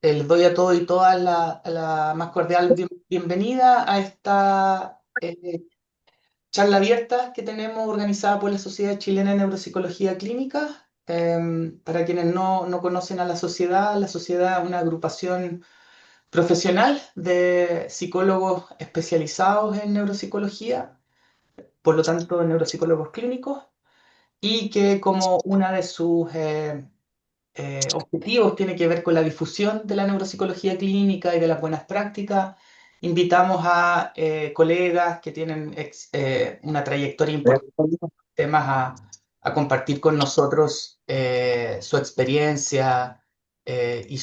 Les doy a todos y todas la más cordial bienvenida a esta charla abierta que tenemos organizada por la Sociedad Chilena de Neuropsicología Clínica. Para quienes no conocen a la sociedad es una agrupación profesional de psicólogos especializados en neuropsicología, por lo tanto neuropsicólogos clínicos, y que como una de sus objetivos tiene que ver con la difusión de la neuropsicología clínica y de las buenas prácticas. Invitamos a colegas que tienen una trayectoria importante en estos temas a compartir con nosotros su experiencia y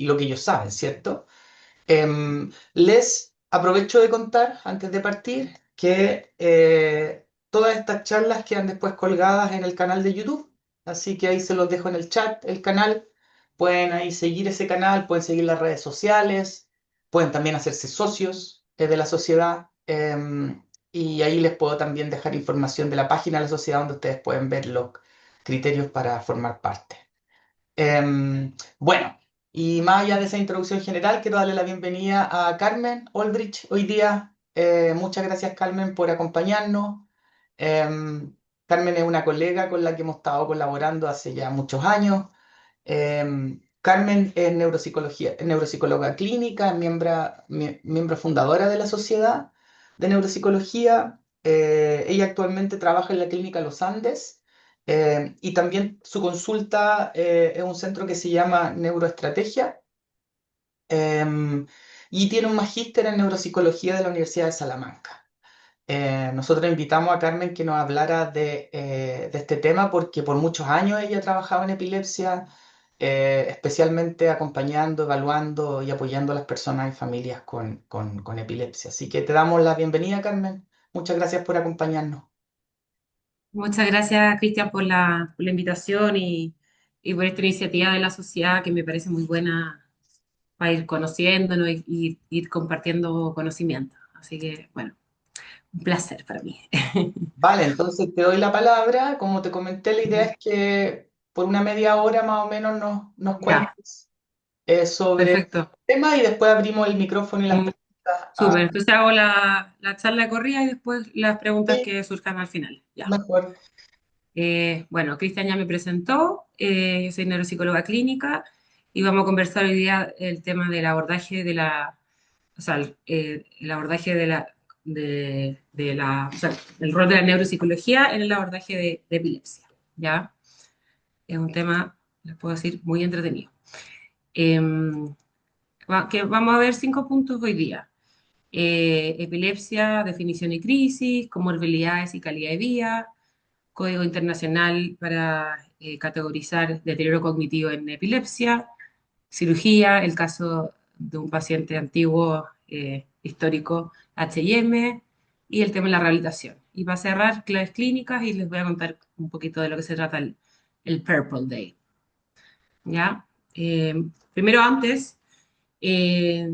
lo que ellos saben, ¿cierto? Les aprovecho de contar, antes de partir, que todas estas charlas quedan después colgadas en el canal de YouTube, así que ahí se los dejo en el chat, el canal. Pueden ahí seguir ese canal, pueden seguir las redes sociales, pueden también hacerse socios de la sociedad, y ahí les puedo también dejar información de la página de la sociedad donde ustedes pueden ver los criterios para formar parte. Bueno, y más allá de esa introducción general, quiero darle la bienvenida a Carmen Olbrich hoy día. Muchas gracias, Carmen, por acompañarnos. Em, Carmen es una colega con la que hemos estado colaborando hace ya muchos años. Carmen es neuropsicóloga clínica, miembro fundadora de la Sociedad de Neuropsicología. Ella actualmente trabaja en la Clínica Los Andes, y también su consulta es un centro que se llama Neuroestrategia, em, y tiene un magíster en neuropsicología de la Universidad de Salamanca. Nosotros invitamos a Carmen que nos hablara de este tema porque por muchos años ella ha trabajado en epilepsia, especialmente acompañando, evaluando y apoyando a las personas y familias con epilepsia. Así que te damos la bienvenida, Carmen. Muchas gracias por acompañarnos. Muchas gracias, Cristian, por la invitación y por esta iniciativa de la sociedad que me parece muy buena para ir conociéndonos y ir compartiendo conocimientos. Así que, bueno, un placer para mí. Vale, entonces te doy la palabra. Como te comenté, la idea es que por una media hora más o menos nos Ya, cuentes sobre el perfecto. tema y después abrimos el micrófono y las Mm, preguntas Súper. Entonces hago la charla de corrida y después las preguntas sí, que surjan al final. Ya. mejor. Bueno, Cristian ya me presentó. Yo soy neuropsicóloga clínica y vamos a conversar hoy día el tema del abordaje de o sea, el abordaje o sea, el rol de la neuropsicología en el abordaje de epilepsia, ¿ya? Es un tema, les puedo decir, muy entretenido. Em, que vamos a ver 5 puntos hoy día. Epilepsia, definición y crisis, comorbilidades y calidad de vida, Código Internacional para categorizar deterioro cognitivo en epilepsia, cirugía, el caso de un paciente antiguo, histórico, H&M, y el tema de la rehabilitación. Y para cerrar, claves clínicas, y les voy a contar un poquito de lo que se trata el Purple Day. ¿Ya? Primero, antes eh,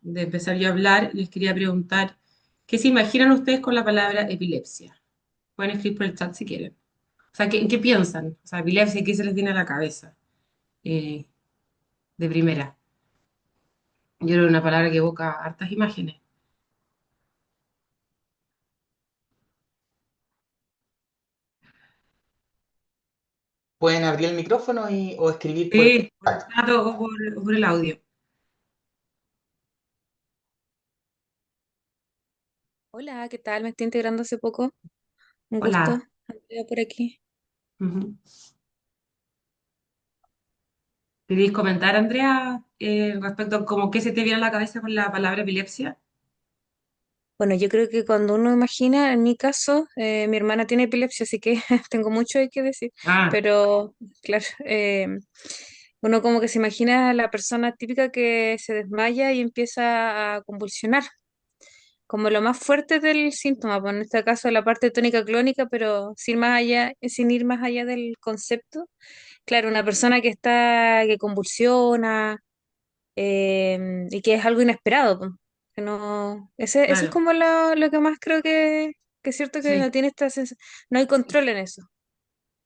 de empezar yo a hablar, les quería preguntar, ¿qué se imaginan ustedes con la palabra epilepsia? Pueden escribir por el chat si quieren. O sea, ¿en qué piensan? O sea, epilepsia, ¿qué se les viene a la cabeza? Eh, de primera. Yo creo que una palabra que evoca hartas imágenes. Pueden abrir el micrófono o escribir por el Sí, por el chat. chat o por el audio. Hola, ¿qué tal? Me estoy integrando hace poco. Un gusto. Hola. Andrea por aquí. Ujú. ¿Queréis comentar, Andrea, respecto a cómo qué se te viene a la cabeza con la palabra epilepsia? Bueno, yo creo que cuando uno imagina, en mi caso, mi hermana tiene epilepsia, así que tengo mucho que decir. Ah, Pero, claro, uno como que se imagina a la persona típica que se desmaya y empieza a convulsionar, como lo más fuerte del síntoma, pues en este caso la parte tónica clónica, pero sin más allá, sin ir más allá del concepto. Claro, una persona que convulsiona y que es algo inesperado, po, que no, eso es claro. como lo que más creo que es cierto que no Sí. tiene no hay control en eso.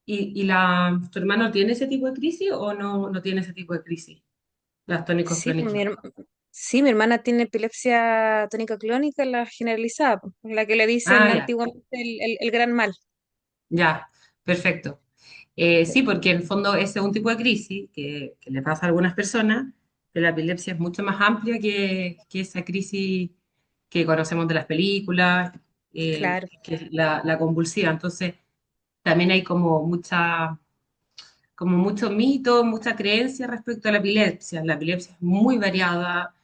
¿Tu hermano tiene ese tipo de crisis o no tiene ese tipo de crisis? Las tónicos Sí, pues, clónicos. sí, mi hermana tiene epilepsia tónica clónica, la generalizada, pues, la que le dicen Ah, ya, antiguamente el gran mal. ya, perfecto. Sí, porque en el fondo ese es un tipo de crisis que le pasa a algunas personas, pero la epilepsia es mucho más amplia que esa crisis que conocemos de las películas, Claro, que es la convulsiva. Entonces, también hay como mucho mito, mucha creencia respecto a la epilepsia. La epilepsia es muy variada,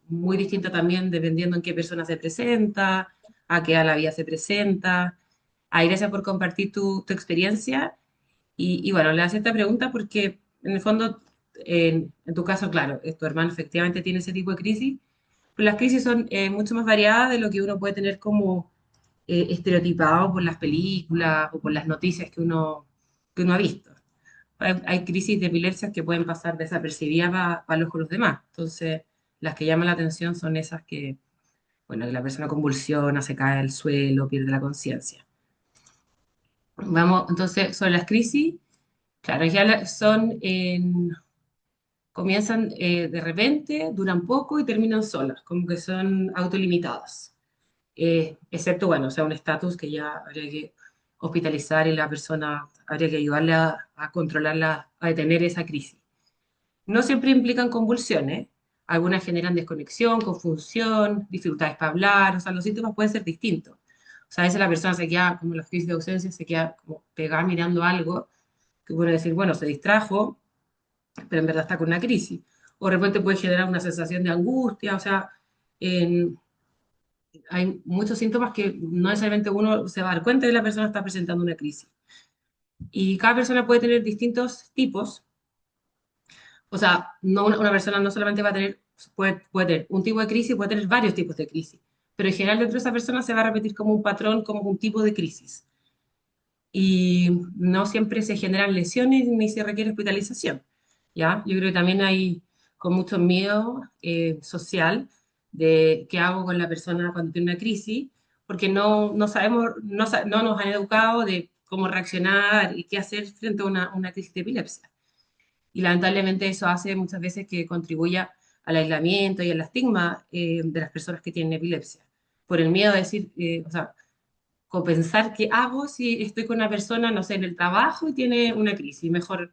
muy distinta también dependiendo en qué persona se presenta, a qué edad la vida se presenta. Ay, gracias por compartir tu experiencia. Y bueno, le hacía esta pregunta porque en el fondo, en tu caso, claro, tu hermano efectivamente tiene ese tipo de crisis, pero las crisis son mucho más variadas de lo que uno puede tener como estereotipado por las películas o por las noticias que uno ha visto. Hay crisis de epilepsia que pueden pasar desapercibidas para los ojos de los demás. Entonces, las que llaman la atención son esas que, bueno, que la persona convulsiona, se cae al suelo, pierde la conciencia. Vamos, entonces, sobre las crisis, claro, comienzan de repente, duran poco y terminan solas, como que son autolimitadas. Excepto, bueno, o sea, un estatus que ya habría que hospitalizar y la persona habría que ayudarle a controlarla, a detener esa crisis. No siempre implican convulsiones, algunas generan desconexión, confusión, dificultades para hablar, o sea, los síntomas pueden ser distintos. O sea, a veces la persona se queda, como las crisis de ausencia, se queda como pegada mirando algo, que puede decir, bueno, se distrajo, pero en verdad está con una crisis. O de repente puede generar una sensación de angustia, o sea, en- hay muchos síntomas que no necesariamente uno se va a dar cuenta que la persona está presentando una crisis. Y cada persona puede tener distintos tipos. O sea, no una persona no solamente va a tener, puede tener un tipo de crisis, puede tener varios tipos de crisis. Pero en general dentro de esa persona se va a repetir como un patrón, como un tipo de crisis. Y no siempre se generan lesiones ni se requiere hospitalización. ¿Ya? Yo creo que también hay con mucho miedo social de qué hago con la persona cuando tiene una crisis, porque no sabemos, no nos han educado de cómo reaccionar y qué hacer frente a una crisis de epilepsia. Y lamentablemente eso hace muchas veces que contribuya al aislamiento y al estigma de las personas que tienen epilepsia, por el miedo a decir, o sea, compensar qué hago si estoy con una persona, no sé, en el trabajo y tiene una crisis, mejor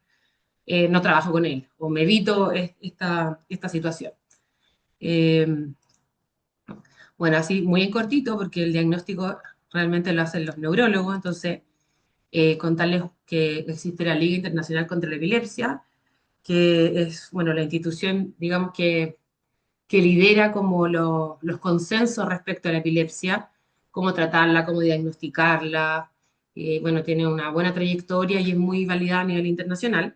no trabajo con él o me evito esta situación. Eh, bueno, así muy en cortito, porque el diagnóstico realmente lo hacen los neurólogos, entonces contarles que existe la Liga Internacional contra la Epilepsia, que es, bueno, la institución, digamos, que lidera como los consensos respecto a la epilepsia, cómo tratarla, cómo diagnosticarla. Bueno, tiene una buena trayectoria y es muy validada a nivel internacional.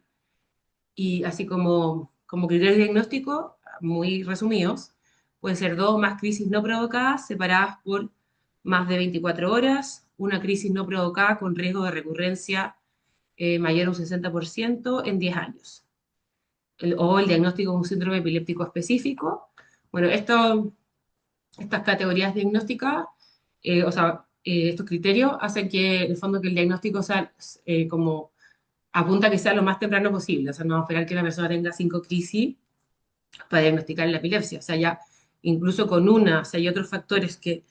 Y así como criterios diagnósticos, muy resumidos, pueden ser dos o más crisis no provocadas separadas por más de 24 horas, una crisis no provocada con riesgo de recurrencia mayor a un 60% en 10 años. O el diagnóstico de un síndrome epiléptico específico. Bueno, estas categorías diagnósticas, o sea, estos criterios hacen que, en el fondo, que el diagnóstico sea como apunta a que sea lo más temprano posible. O sea, no esperar que la persona tenga 5 crisis para diagnosticar la epilepsia. O sea, ya incluso con una, o sea, hay otros factores que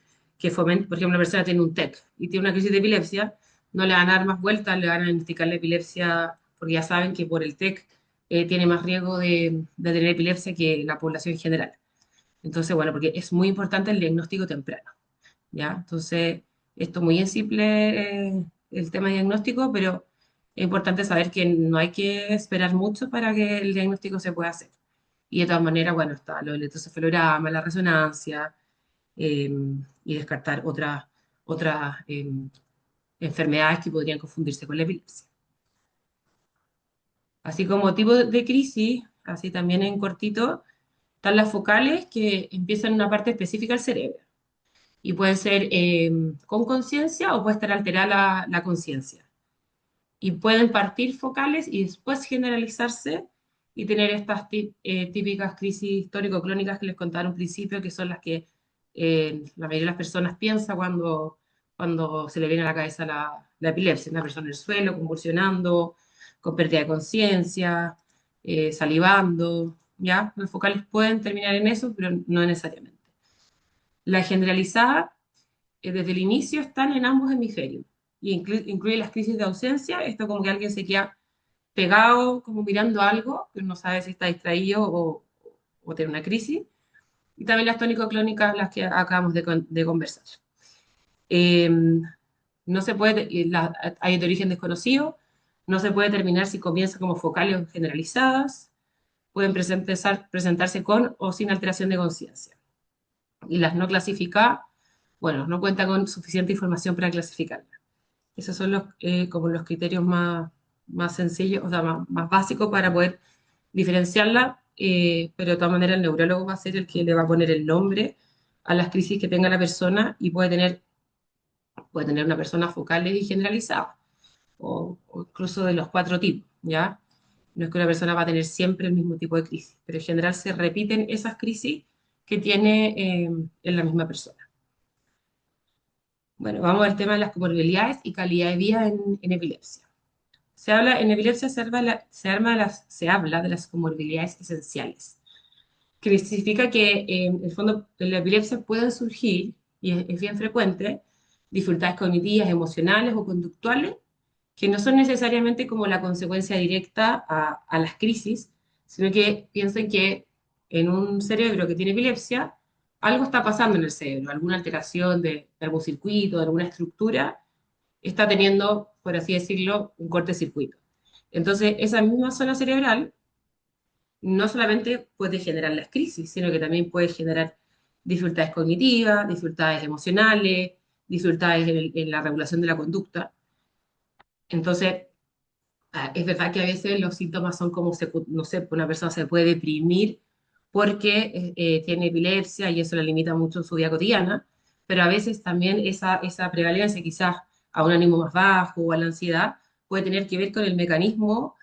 fomentan, por ejemplo, una persona tiene un TEC y tiene una crisis de epilepsia, no le van a dar más vueltas, le van a diagnosticar la epilepsia porque ya saben que por el TEC tiene más riesgo de tener epilepsia que la población en general. Entonces, bueno, porque es muy importante el diagnóstico temprano, ¿ya? Entonces, esto muy en simple el tema diagnóstico, pero es importante saber que no hay que esperar mucho para que el diagnóstico se pueda hacer. Y de todas maneras, bueno, está los electroencefalogramas, la resonancia, eh, y descartar otras enfermedades que podrían confundirse con la epilepsia. Así como tipo de crisis, así también en cortito, están las focales que empiezan en una parte específica del cerebro y pueden ser con conciencia o puede estar alterada la conciencia. Y pueden partir focales y después generalizarse y tener estas típicas crisis histórico-clónicas que les contaba en un principio, que son las que la mayoría de las personas piensa cuando se le viene a la cabeza la epilepsia, una persona en el suelo, convulsionando, con pérdida de conciencia, salivando, ¿ya? Las focales pueden terminar en eso, pero no necesariamente. La generalizada, desde el inicio están en ambos hemisferios y incluye las crisis de ausencia, esto como que alguien se queda pegado, como mirando algo, pero no sabe si está distraído o tiene una crisis, y también las tónico-clónicas, las que acabamos de conversar. Eh, no se puede, hay de origen desconocido, no se puede determinar si comienza como focales o generalizadas, pueden presentarse con o sin alteración de conciencia. Y las no clasificadas, bueno, no cuenta con suficiente información para clasificarlas. Esos son como los criterios más sencillos, o sea, más básicos para poder diferenciarla, pero de todas maneras el neurólogo va a ser el que le va a poner el nombre a las crisis que tenga la persona y puede tener una persona focal y generalizada, o incluso de los cuatro tipos, ¿ya? No es que una persona va a tener siempre el mismo tipo de crisis, pero en general se repiten esas crisis que tiene en la misma persona. Bueno, vamos al tema de las comorbilidades y calidad de vida en epilepsia. En epilepsia se habla de las comorbilidades esenciales, que significa que en el fondo en la epilepsia pueden surgir, y es bien frecuente, dificultades cognitivas, emocionales o conductuales que no son necesariamente como la consecuencia directa a las crisis, sino que piensen que en un cerebro que tiene epilepsia, algo está pasando en el cerebro, alguna alteración de algún circuito, de alguna estructura, está teniendo, por así decirlo, un cortocircuito. Entonces, esa misma zona cerebral no solamente puede generar las crisis, sino que también puede generar dificultades cognitivas, dificultades emocionales, dificultades en la regulación de la conducta. Entonces, es verdad que a veces los síntomas son como, no sé, una persona se puede deprimir porque tiene epilepsia y eso le limita mucho en su vida cotidiana, pero a veces también esa prevalencia quizás a un ánimo más bajo o a la ansiedad puede tener que ver con el mecanismo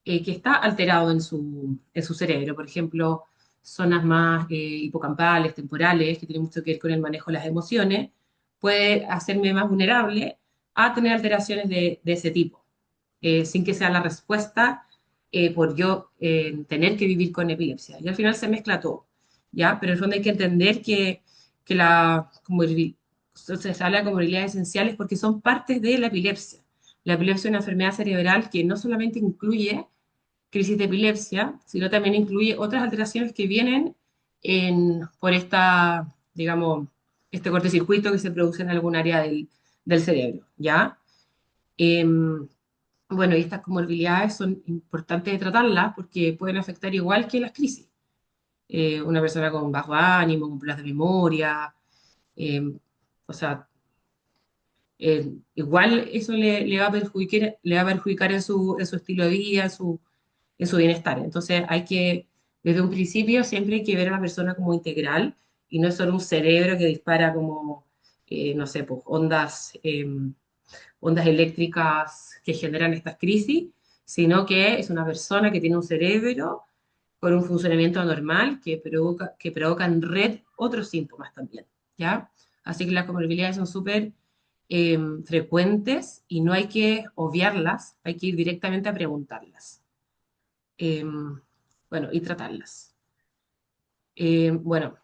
que está alterado en su cerebro. Por ejemplo, zonas más hipocampales, temporales, que tienen mucho que ver con el manejo de las emociones, puede hacerme más vulnerable a tener alteraciones de ese tipo sin que sea la respuesta por yo tener que vivir con epilepsia. Y al final se mezcla todo, ¿ya? Pero en el fondo hay que entender que se habla de comorbilidades esenciales porque son partes de la epilepsia. La epilepsia es una enfermedad cerebral que no solamente incluye crisis de epilepsia, sino también incluye otras alteraciones que vienen por digamos, este cortocircuito que se produce en algún área del cerebro, ¿ya? Em, bueno, y estas comorbilidades son importantes de tratarlas porque pueden afectar igual que las crisis. Una persona con bajo ánimo, con problemas de memoria, eh, o sea, igual eso le va a perjudicar en su estilo de vida, en su bienestar. Entonces desde un principio, siempre hay que ver a la persona como integral y no es solo un cerebro que dispara como, no sé, pues, ondas eléctricas que generan estas crisis, sino que es una persona que tiene un cerebro con un funcionamiento anormal que provoca en red otros síntomas también, ¿ya? Así que las comorbilidades son súper frecuentes y no hay que obviarlas, hay que ir directamente a preguntarlas. Eh, bueno, y tratarlas. Bueno,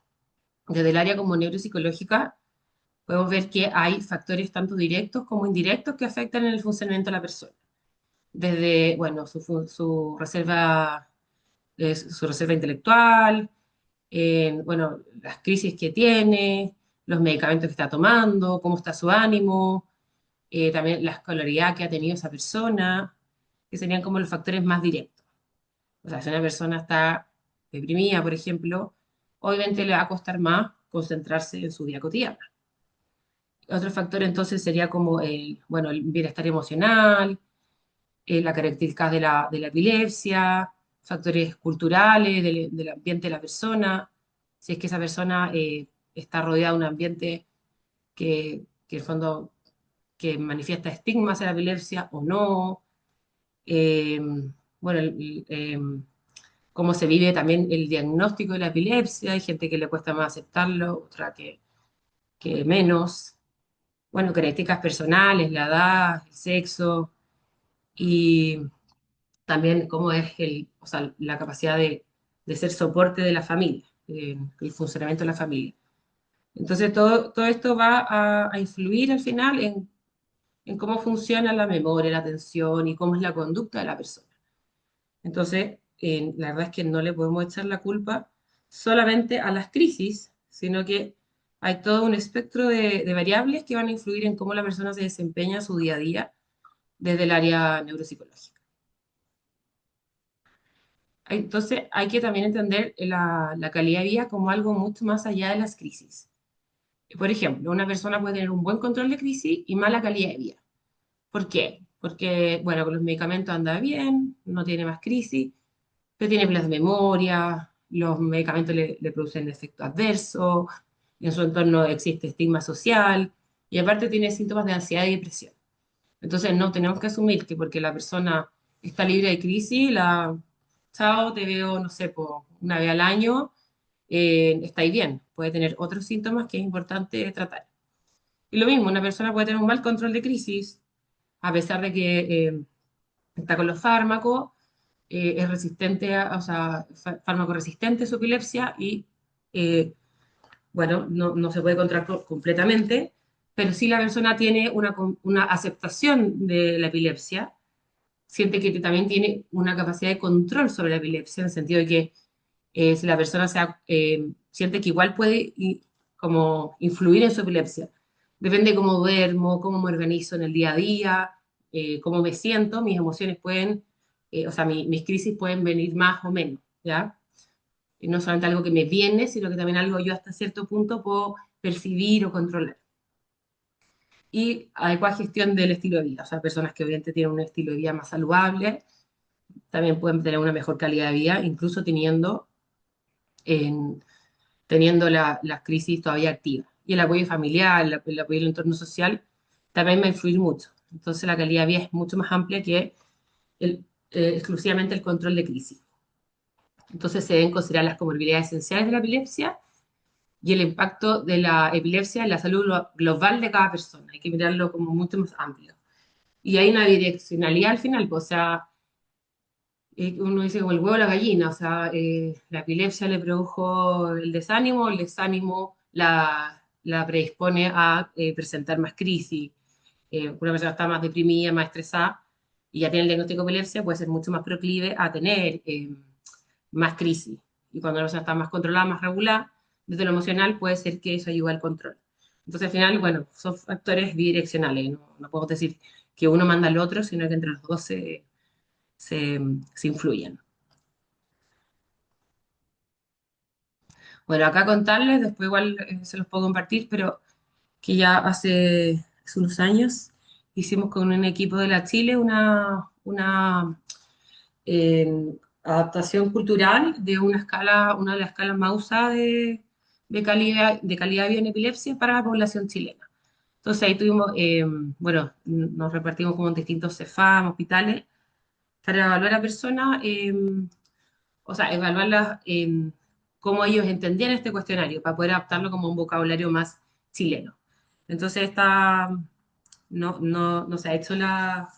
desde el área como neuropsicológica, podemos ver que hay factores tanto directos como indirectos que afectan en el funcionamiento de la persona. Desde, bueno, su reserva intelectual, bueno, las crisis que tiene, los medicamentos que está tomando, cómo está su ánimo, también la escolaridad que ha tenido esa persona, que serían como los factores más directos. O sea, si una persona está deprimida, por ejemplo, obviamente le va a costar más concentrarse en su vida cotidiana. Otro factor entonces sería como bueno, el bienestar emocional, las características de la epilepsia, factores culturales del ambiente de la persona, si es que esa persona está rodeada de un ambiente que en el fondo que manifiesta estigmas de la epilepsia o no. Eh, bueno, cómo se vive también el diagnóstico de la epilepsia, hay gente que le cuesta más aceptarlo, otra que menos. bueno, características personales, la edad, el sexo y también cómo es o sea, la capacidad de ser soporte de la familia, el funcionamiento de la familia. Entonces, todo esto va a influir al final en cómo funciona la memoria, la atención y cómo es la conducta de la persona. Entonces, la verdad es que no le podemos echar la culpa solamente a las crisis, sino que hay todo un espectro de variables que van a influir en cómo la persona se desempeña en su día a día desde el área neuropsicológica. Entonces, hay que también entender la calidad de vida como algo mucho más allá de las crisis. Por ejemplo, una persona puede tener un buen control de crisis y mala calidad de vida. ¿Por qué? Porque, bueno, con los medicamentos anda bien, no tiene más crisis, pero tiene problemas de memoria, los medicamentos le producen efectos adversos, en su entorno existe estigma social y aparte tiene síntomas de ansiedad y depresión. Entonces no tenemos que asumir que porque la persona está libre de crisis, chao, te veo, no sé, una vez al año, está ahí bien. Puede tener otros síntomas que es importante tratar. Y lo mismo, una persona puede tener un mal control de crisis, a pesar de que está con los fármacos, es resistente, o sea, fármaco resistente a su epilepsia y, eh, bueno, no se puede controlar completamente, pero sí la persona tiene una aceptación de la epilepsia, siente que también tiene una capacidad de control sobre la epilepsia, en el sentido de que si la persona siente que igual puede como influir en su epilepsia. Depende de cómo duermo, cómo me organizo en el día a día, cómo me siento, mis emociones pueden, o sea, mis crisis pueden venir más o menos, ¿ya? Y no solamente algo que me viene, sino que también algo yo hasta cierto punto puedo percibir o controlar. Y adecuada gestión del estilo de vida, o sea, personas que obviamente tienen un estilo de vida más saludable, también pueden tener una mejor calidad de vida, incluso en, teniendo las crisis todavía activas. Y el apoyo familiar, el apoyo del entorno social, también va a influir mucho. Entonces la calidad de vida es mucho más amplia que exclusivamente el control de crisis. Entonces se deben considerar las comorbilidades esenciales de la epilepsia y el impacto de la epilepsia en la salud global de cada persona. Hay que mirarlo como mucho más amplio. Y hay una direccionalidad al final, pues, o sea, uno dice como el huevo o la gallina, o sea, la epilepsia le produjo el desánimo la predispone a presentar más crisis. Una persona está más deprimida, más estresada y ya tiene el diagnóstico de epilepsia, puede ser mucho más proclive a tener más crisis. Y cuando la persona está más controlada, más regulada, desde lo emocional puede ser que eso ayude al control. Entonces al final, bueno, son factores bidireccionales, no podemos decir que uno manda al otro, sino que entre los dos se, se influyen. Bueno, acá contarles, después igual se los puedo compartir, pero que ya hace unos años hicimos con un equipo de la Chile una adaptación cultural de una de las escalas más usadas de calidad de vida en epilepsia para la población chilena. Entonces ahí tuvimos, bueno, nos repartimos como en distintos CEFAM, hospitales, para evaluar a personas, o sea, evaluarlas en cómo ellos entendían este cuestionario, para poder adaptarlo como un vocabulario más chileno. Entonces, no se ha hecho la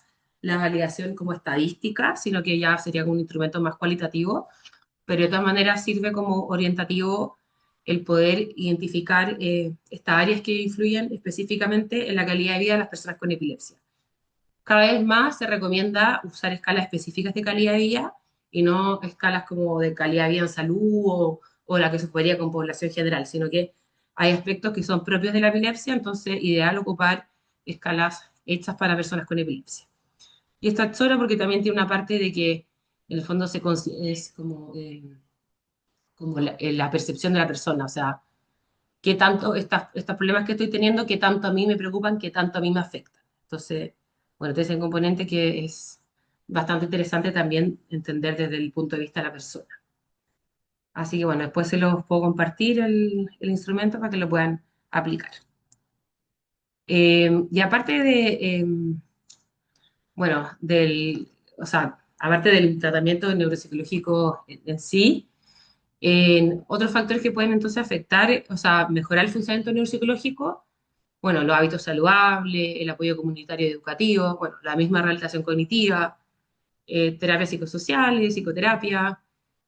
validación como estadística, sino que ya sería como un instrumento más cualitativo, pero de todas maneras sirve como orientativo el poder identificar estas áreas que influyen específicamente en la calidad de vida de las personas con epilepsia. Cada vez más se recomienda usar escalas específicas de calidad de vida y no escalas como de calidad de vida en salud o la que se podría con población general, sino que hay aspectos que son propios de la epilepsia, entonces ideal ocupar escalas hechas para personas con epilepsia. Y esta es chora porque también tiene una parte de que en el fondo es como la percepción de la persona, o sea, qué tanto estos problemas que estoy teniendo, qué tanto a mí me preocupan, qué tanto a mí me afectan. Entonces, bueno, este es un componente que es bastante interesante también entender desde el punto de vista de la persona. Así que bueno, después se los puedo compartir el instrumento para que lo puedan aplicar. Y aparte bueno, o sea, aparte del tratamiento neuropsicológico en sí, otros factores que pueden entonces afectar, o sea, mejorar el funcionamiento neuropsicológico Bueno, los hábitos saludables, el apoyo comunitario y educativo, bueno, la misma rehabilitación cognitiva, terapias psicosociales, psicoterapia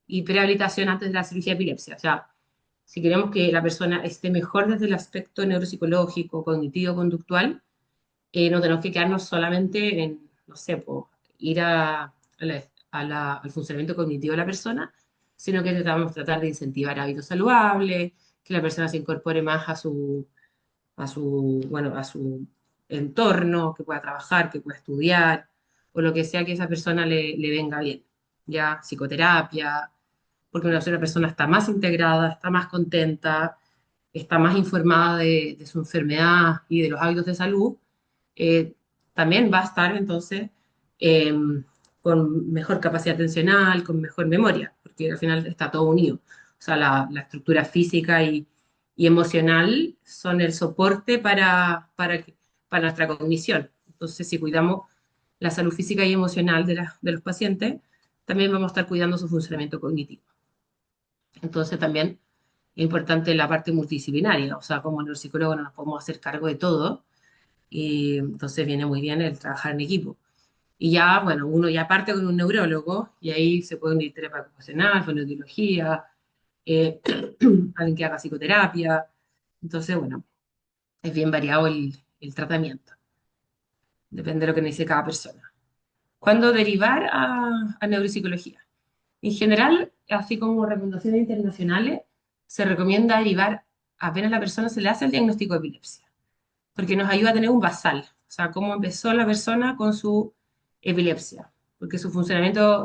y prehabilitación antes de la cirugía de epilepsia. O sea, si queremos que la persona esté mejor desde el aspecto neuropsicológico, cognitivo, conductual, no tenemos que quedarnos solamente en, no sé, po, ir al funcionamiento cognitivo de la persona, sino que tratamos tratar de incentivar hábitos saludables, que la persona se incorpore más bueno, a su entorno, que pueda trabajar, que pueda estudiar, o lo que sea que a esa persona le venga bien, ya, psicoterapia, porque una persona está más integrada, está más contenta, está más informada de su enfermedad y de los hábitos de salud, eh, también va a estar entonces eh, con mejor capacidad atencional, con mejor memoria, porque al final está todo unido. O sea, la estructura física y emocional son el soporte para nuestra cognición. Entonces, si cuidamos la salud física y emocional de los pacientes, también vamos a estar cuidando su funcionamiento cognitivo. Entonces, también es importante la parte multidisciplinaria, o sea, como neuropsicólogo no nos podemos hacer cargo de todo, y entonces viene muy bien el trabajar en equipo. Y ya, bueno, uno ya parte con un neurólogo y ahí se puede unir terapia ocupacional, fonoaudiología, eh, alguien que haga psicoterapia. Entonces, bueno, es bien variado el tratamiento, depende de lo que necesite cada persona. ¿Cuándo derivar a neuropsicología? En general, así como recomendaciones internacionales, se recomienda derivar apenas la persona se le hace el diagnóstico de epilepsia, porque nos ayuda a tener un basal, o sea, cómo empezó la persona con su epilepsia, porque su funcionamiento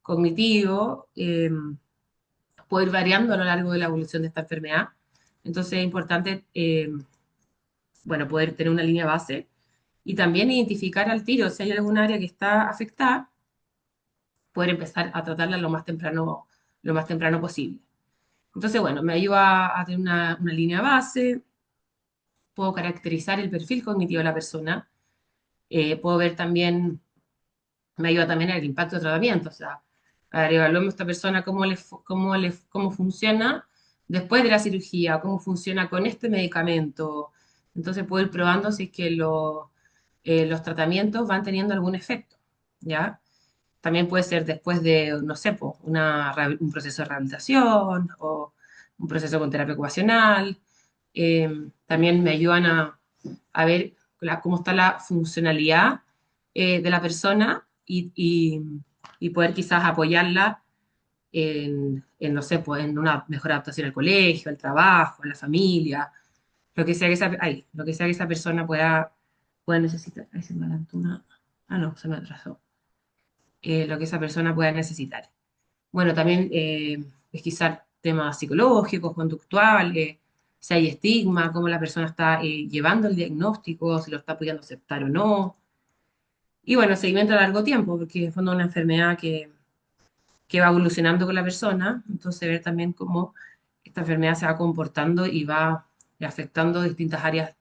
cognitivo puede ir variando a lo largo de la evolución de esta enfermedad. Entonces es importante, bueno, poder tener una línea base y también identificar al tiro si hay algún área que está afectada, poder empezar a tratarla lo más temprano posible. Entonces, bueno, me ayuda a tener una línea base, puedo caracterizar el perfil cognitivo de la persona, puedo ver también, me ayuda también el impacto de tratamiento, o sea, a ver, evaluemos a esta persona cómo funciona después de la cirugía, cómo funciona con este medicamento. Entonces puedo ir probando si es que los tratamientos van teniendo algún efecto, ¿ya? También puede ser después de, no sé, po, un proceso de rehabilitación o un proceso con terapia ocupacional. También me ayudan a ver cómo está la funcionalidad de la persona y poder quizás apoyarla no sé, pues, en una mejor adaptación al colegio, al trabajo, a la familia, lo que sea que esa persona pueda necesitar. Ay, se me adelantó una. Ah, no, se me atrasó. Lo que esa persona pueda necesitar. Bueno, también pesquisar temas psicológicos, conductuales, si hay estigma, cómo la persona está llevando el diagnóstico, si lo está pudiendo aceptar o no. Y bueno, seguimiento a largo tiempo, porque en el fondo es una enfermedad que va evolucionando con la persona, entonces ver también cómo esta enfermedad se va comportando y va afectando distintas áreas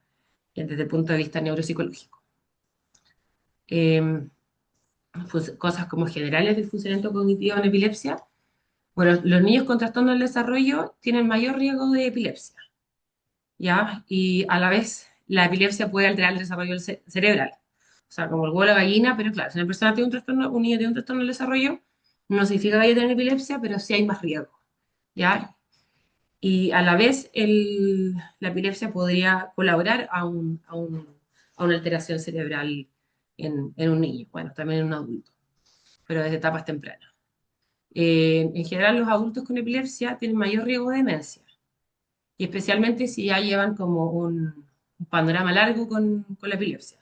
desde el punto de vista neuropsicológico. Eh, pues, cosas como generales del funcionamiento cognitivo en epilepsia. Bueno, los niños con trastorno del desarrollo tienen mayor riesgo de epilepsia, ¿ya? Y a la vez la epilepsia puede alterar el desarrollo cerebral. O sea, como el huevo de la gallina, pero claro, si una persona tiene un trastorno, un niño tiene un trastorno del desarrollo, no significa que vaya a tener epilepsia, pero sí hay más riesgo, ¿ya? Y a la vez la epilepsia podría colaborar a una alteración cerebral en un niño, bueno, también en un adulto, pero desde etapas tempranas. En general, los adultos con epilepsia tienen mayor riesgo de demencia, y especialmente si ya llevan como un panorama largo con la epilepsia.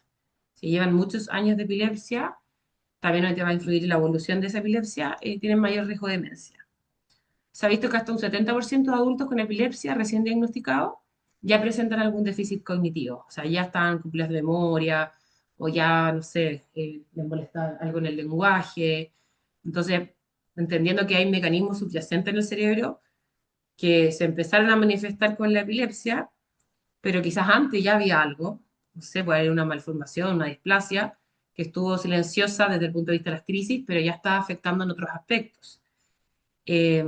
Si llevan muchos años de epilepsia, también te va a influir en la evolución de esa epilepsia, tienen mayor riesgo de demencia. Se ha visto que hasta un 70% de adultos con epilepsia recién diagnosticados ya presentan algún déficit cognitivo, o sea, ya están con problemas de memoria o ya, no sé, les molesta algo en el lenguaje. Entonces, entendiendo que hay mecanismos subyacentes en el cerebro que se empezaron a manifestar con la epilepsia, pero quizás antes ya había algo, no sé, puede haber una malformación, una displasia, que estuvo silenciosa desde el punto de vista de las crisis, pero ya está afectando en otros aspectos. Eh,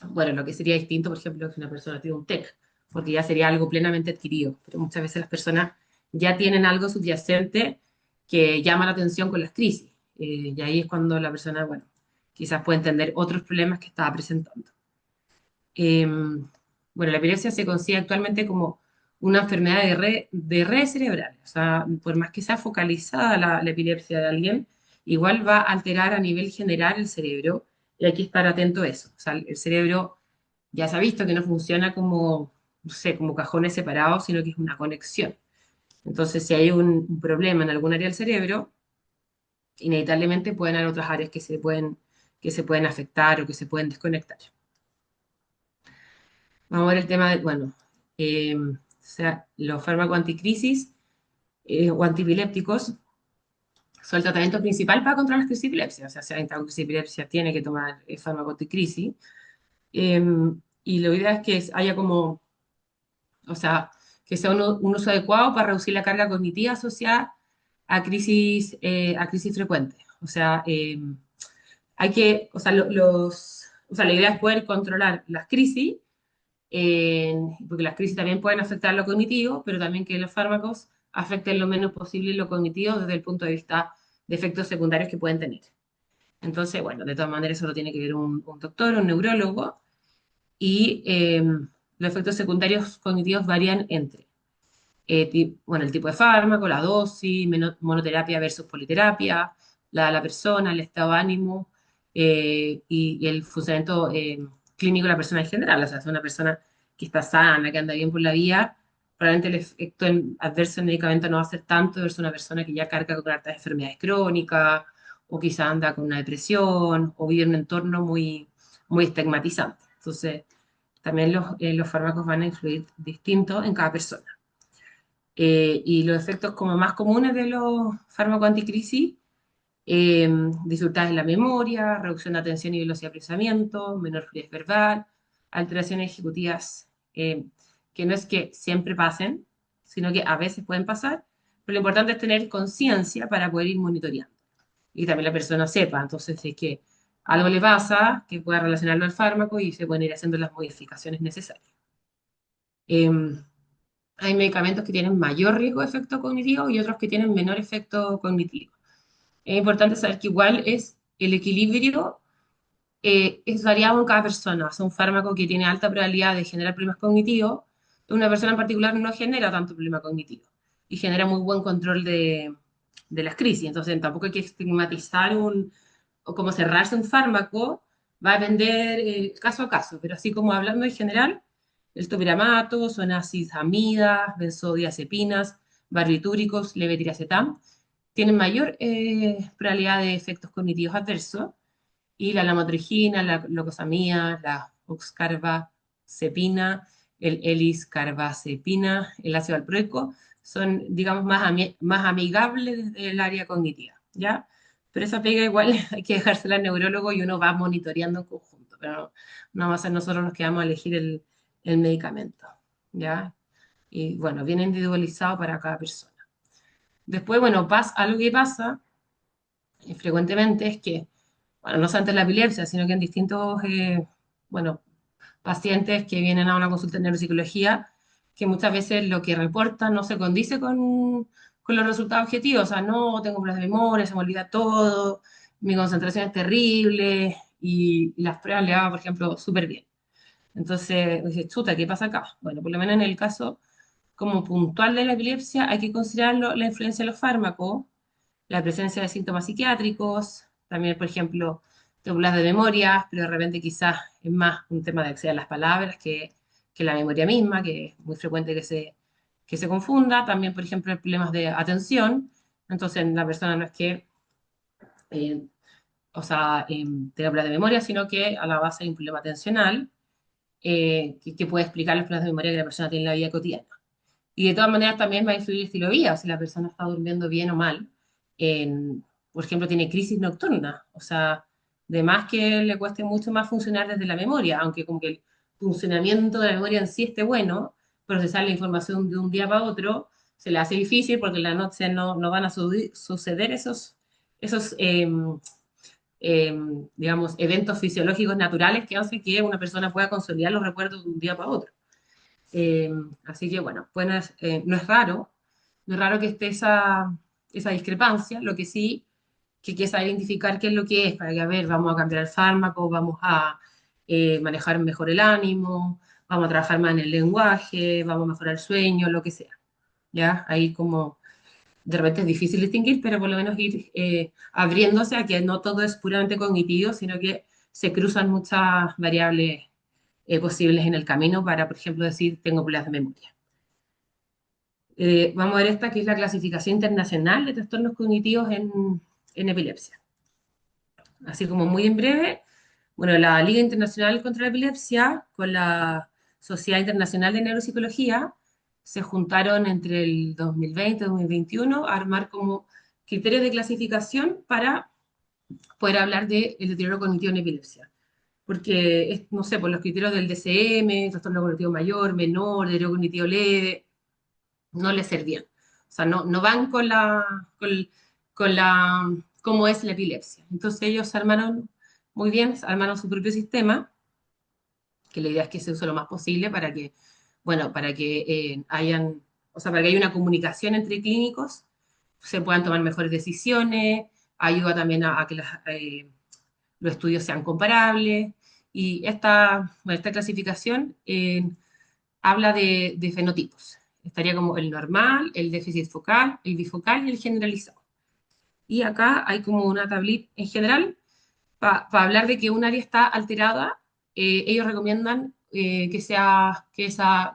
bueno, lo que sería distinto, por ejemplo, si una persona tiene un TEC porque ya sería algo plenamente adquirido, pero muchas veces las personas ya tienen algo subyacente que llama la atención con las crisis, y ahí es cuando la persona, bueno, quizás puede entender otros problemas que estaba presentando. Eh, bueno, la epilepsia se considera actualmente como una enfermedad de redes cerebrales. O sea, por más que sea focalizada la epilepsia de alguien, igual va a alterar a nivel general el cerebro y hay que estar atento a eso. O sea, el cerebro ya se ha visto que no funciona como, no sé, como cajones separados, sino que es una conexión. Entonces, si hay un problema en algún área del cerebro, inevitablemente pueden haber otras áreas que se pueden afectar o que se pueden desconectar. Vamos a ver el tema de, bueno, o sea, los fármacos anticrisis o antipilépticos son el tratamiento principal para controlar las crisis de epilepsia. O sea, si alguien está con crisis de epilepsia, tiene que tomar fármaco anticrisis. Eh, y la idea es que haya como, o sea, que sea un uso adecuado para reducir la carga cognitiva asociada a crisis frecuentes. O sea, hay que, o sea, o sea, la idea es poder controlar las crisis porque las crisis también pueden afectar lo cognitivo, pero también que los fármacos afecten lo menos posible lo cognitivo desde el punto de vista de efectos secundarios que pueden tener. Entonces, bueno, de todas maneras eso lo tiene que ver un doctor, un neurólogo, y los efectos secundarios cognitivos varían entre, bueno, el tipo de fármaco, la dosis, monoterapia versus politerapia, la persona, el estado de ánimo y el funcionamiento clínico de la persona en general. O sea, si una persona que está sana, que anda bien por la vida, probablemente el efecto adverso del medicamento no va a ser tanto versus una persona que ya carga con hartas enfermedades crónicas o quizá anda con una depresión o vive en un entorno muy estigmatizante. Entonces, también los fármacos van a influir distinto en cada persona. Y los efectos como más comunes de los fármacos anticrisis, eh, dificultades en la memoria, reducción de atención y velocidad de procesamiento, menor fluidez verbal, alteraciones ejecutivas que no es que siempre pasen, sino que a veces pueden pasar, pero lo importante es tener conciencia para poder ir monitoreando. Y también la persona sepa, entonces, si es que algo le pasa, que pueda relacionarlo al fármaco y se pueden ir haciendo las modificaciones necesarias. Hay medicamentos que tienen mayor riesgo de efecto cognitivo y otros que tienen menor efecto cognitivo. Es importante saber que igual es el equilibrio es variado en cada persona. O sea, un fármaco que tiene alta probabilidad de generar problemas cognitivos, una persona en particular no genera tanto problema cognitivo y genera muy buen control de las crisis. Entonces, tampoco hay que estigmatizar o como cerrarse un fármaco, va a depender caso a caso, pero así como hablando en general, el topiramato, sonazidamidas, benzodiazepinas, barbitúricos, levetiracetam, tienen mayor probabilidad de efectos cognitivos adversos, y la lamotrigina, la glucosamina, la oxcarbazepina, el eliscarbazepina, el ácido valproico, son, digamos, más amigables desde el área cognitiva, ¿ya? Pero esa pega igual hay que dejársela al neurólogo y uno va monitoreando en conjunto, pero no va a ser nosotros los que vamos a elegir el medicamento, ¿ya? Y bueno, viene individualizado para cada persona. Después, bueno, algo que pasa frecuentemente es que, bueno, no solamente en la epilepsia, sino que en distintos, bueno, pacientes que vienen a una consulta de neuropsicología, que muchas veces lo que reportan no se condice con los resultados objetivos. O sea, no, tengo problemas de memoria, se me olvida todo, mi concentración es terrible y las pruebas le daban, por ejemplo, súper bien. Entonces, dije, chuta, ¿qué pasa acá? Bueno, por lo menos en el caso como puntual de la epilepsia, hay que considerar la influencia de los fármacos, la presencia de síntomas psiquiátricos, también, por ejemplo, tébulas de memoria, pero de repente quizás es más un tema de acceder a las palabras que la memoria misma, que es muy frecuente que se confunda. También, por ejemplo, problemas de atención. Entonces, la persona no es que, eh, o sea, tenga problemas de memoria, sino que a la base hay un problema atencional que puede explicar los problemas de memoria que la persona tiene en la vida cotidiana. Y de todas maneras también va a influir el estilo de vida, si la persona está durmiendo bien o mal. Por ejemplo, tiene crisis nocturna, o sea, de más que le cueste mucho más funcionar desde la memoria, aunque como que el funcionamiento de la memoria en sí esté bueno, procesar la información de un día para otro se le hace difícil porque en la noche no van a suceder esos digamos, eventos fisiológicos naturales que hacen que una persona pueda consolidar los recuerdos de un día para otro. Eh, Así que bueno, pues no es raro que esté esa discrepancia, lo que sí que hay que saber identificar qué es lo que es, para que, a ver, vamos a cambiar el fármaco, vamos a manejar mejor el ánimo, vamos a trabajar más en el lenguaje, vamos a mejorar el sueño, lo que sea, ¿ya? Ahí como de repente es difícil distinguir, pero por lo menos ir abriéndose a que no todo es puramente cognitivo, sino que se cruzan muchas variables posibles en el camino para, por ejemplo, decir, tengo problemas de memoria. Vamos a ver esta, que es la clasificación internacional de trastornos cognitivos en epilepsia. Así como muy en breve, bueno, la Liga Internacional contra la Epilepsia con la Sociedad Internacional de Neuropsicología se juntaron entre el 2020 y 2021 a armar como criterios de clasificación para poder hablar del deterioro cognitivo en epilepsia. Porque, no sé, por los criterios del DCM, trastorno cognitivo mayor, menor, deterioro cognitivo leve, no les servían. O sea, no van con la, cómo es la epilepsia. Entonces ellos se armaron muy bien, armaron su propio sistema, que la idea es que se use lo más posible para que, bueno, para que hayan, o sea, para que haya una comunicación entre clínicos, se puedan tomar mejores decisiones, ayuda también a que los estudios sean comparables. Y bueno, esta clasificación habla de fenotipos. Estaría como el normal, el déficit focal, el bifocal y el generalizado. Y acá hay como una tablita en general para hablar de que un área está alterada. Ellos recomiendan que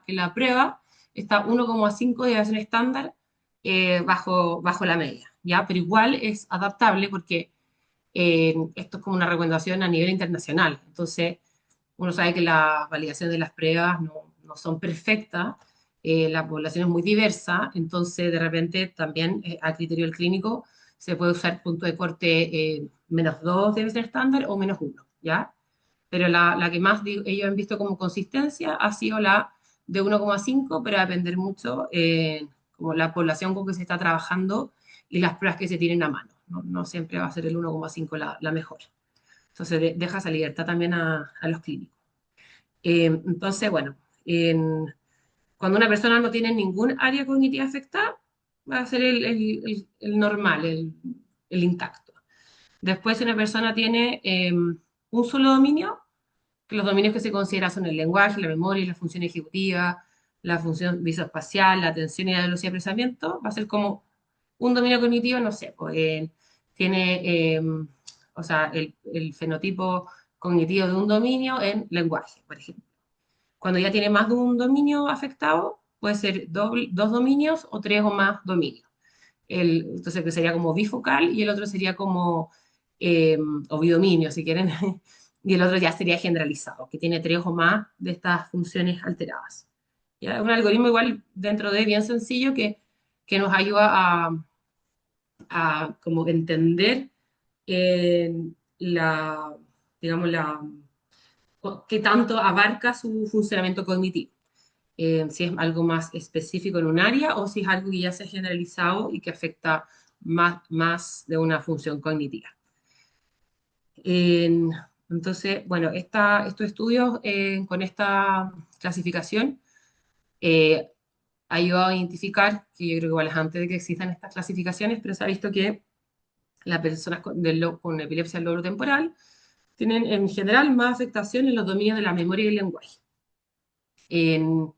la prueba está 1,5 de deviación estándar bajo la media, ¿ya? Pero igual es adaptable porque esto es como una recomendación a nivel internacional. Entonces, uno sabe que la validación de las pruebas no son perfectas, la población es muy diversa, entonces de repente también a criterio del clínico se puede usar punto de corte -2 debe ser estándar o -1, ¿ya? Pero la que más ellos han visto como consistencia ha sido la de 1,5, pero va a depender mucho como la población con que se está trabajando y las pruebas que se tienen a mano. No siempre va a ser el 1,5 la mejor. Entonces deja esa libertad también a los clínicos. Entonces, bueno, cuando una persona no tiene ningún área cognitiva afectada, va a ser el normal, el intacto. Después, si una persona tiene un solo dominio, que los dominios que se consideran son el lenguaje, la memoria, la función ejecutiva, la función visoespacial, la atención y la velocidad de procesamiento, va a ser como un dominio cognitivo, no sé, pues, tiene, o sea, el fenotipo cognitivo de un dominio en lenguaje, por ejemplo. Cuando ya tiene más de un dominio afectado, puede ser dos dominios o tres o más dominios. Entonces, que sería como bifocal y el otro sería como, o bidominio, si quieren, y el otro ya sería generalizado, que tiene tres o más de estas funciones alteradas. ¿Ya? Es un algoritmo igual dentro de bien sencillo que nos ayuda a como entender eh, la, digamos, qué tanto abarca su funcionamiento cognitivo. Si es algo más específico en un área o si es algo que ya se ha generalizado y que afecta más de una función cognitiva. En- entonces, bueno, estos estudios con esta clasificación eh, ha ayudado a identificar, que yo creo que igual es antes de que existan estas clasificaciones, pero se ha visto que las personas con epilepsia del lóbulo temporal tienen en general más afectación en los dominios de la memoria y el lenguaje. En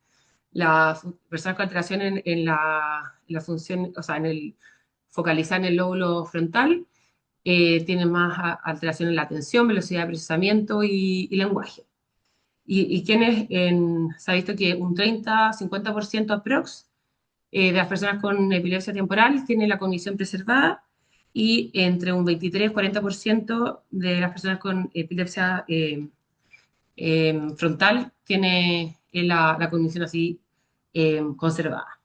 las personas con alteración en la función, o sea, focalizar en el lóbulo frontal, tienen más alteración en la atención, velocidad de procesamiento y lenguaje. Y se ha visto que un 30-50% aprox de las personas con epilepsia temporal tienen la cognición preservada y entre un 23-40% de las personas con epilepsia frontal tiene la cognición así conservada.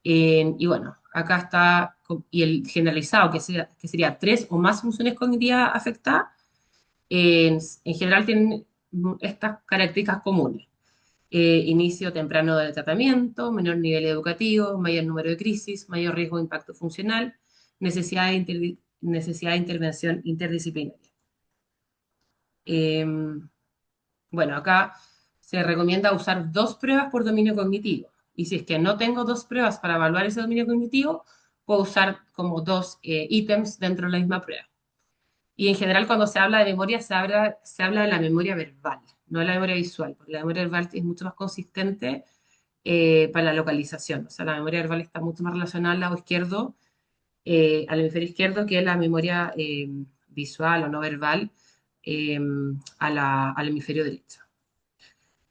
Y bueno, acá está, y el generalizado, que sería tres o más funciones cognitivas afectadas, en general tienen estas características comunes. Inicio temprano del tratamiento, menor nivel educativo, mayor número de crisis, mayor riesgo de impacto funcional, necesidad de intervención interdisciplinaria. Bueno, acá se recomienda usar 2 pruebas por dominio cognitivo. Y si es que no tengo 2 pruebas para evaluar ese dominio cognitivo, puedo usar como dos ítems dentro de la misma prueba. Y en general cuando se habla de memoria se habla de la memoria verbal, no de la memoria visual, porque la memoria verbal es mucho más consistente para la localización. O sea, la memoria verbal está mucho más relacionada al lado izquierdo, al hemisferio izquierdo, que la memoria visual o no verbal eh, al hemisferio derecho.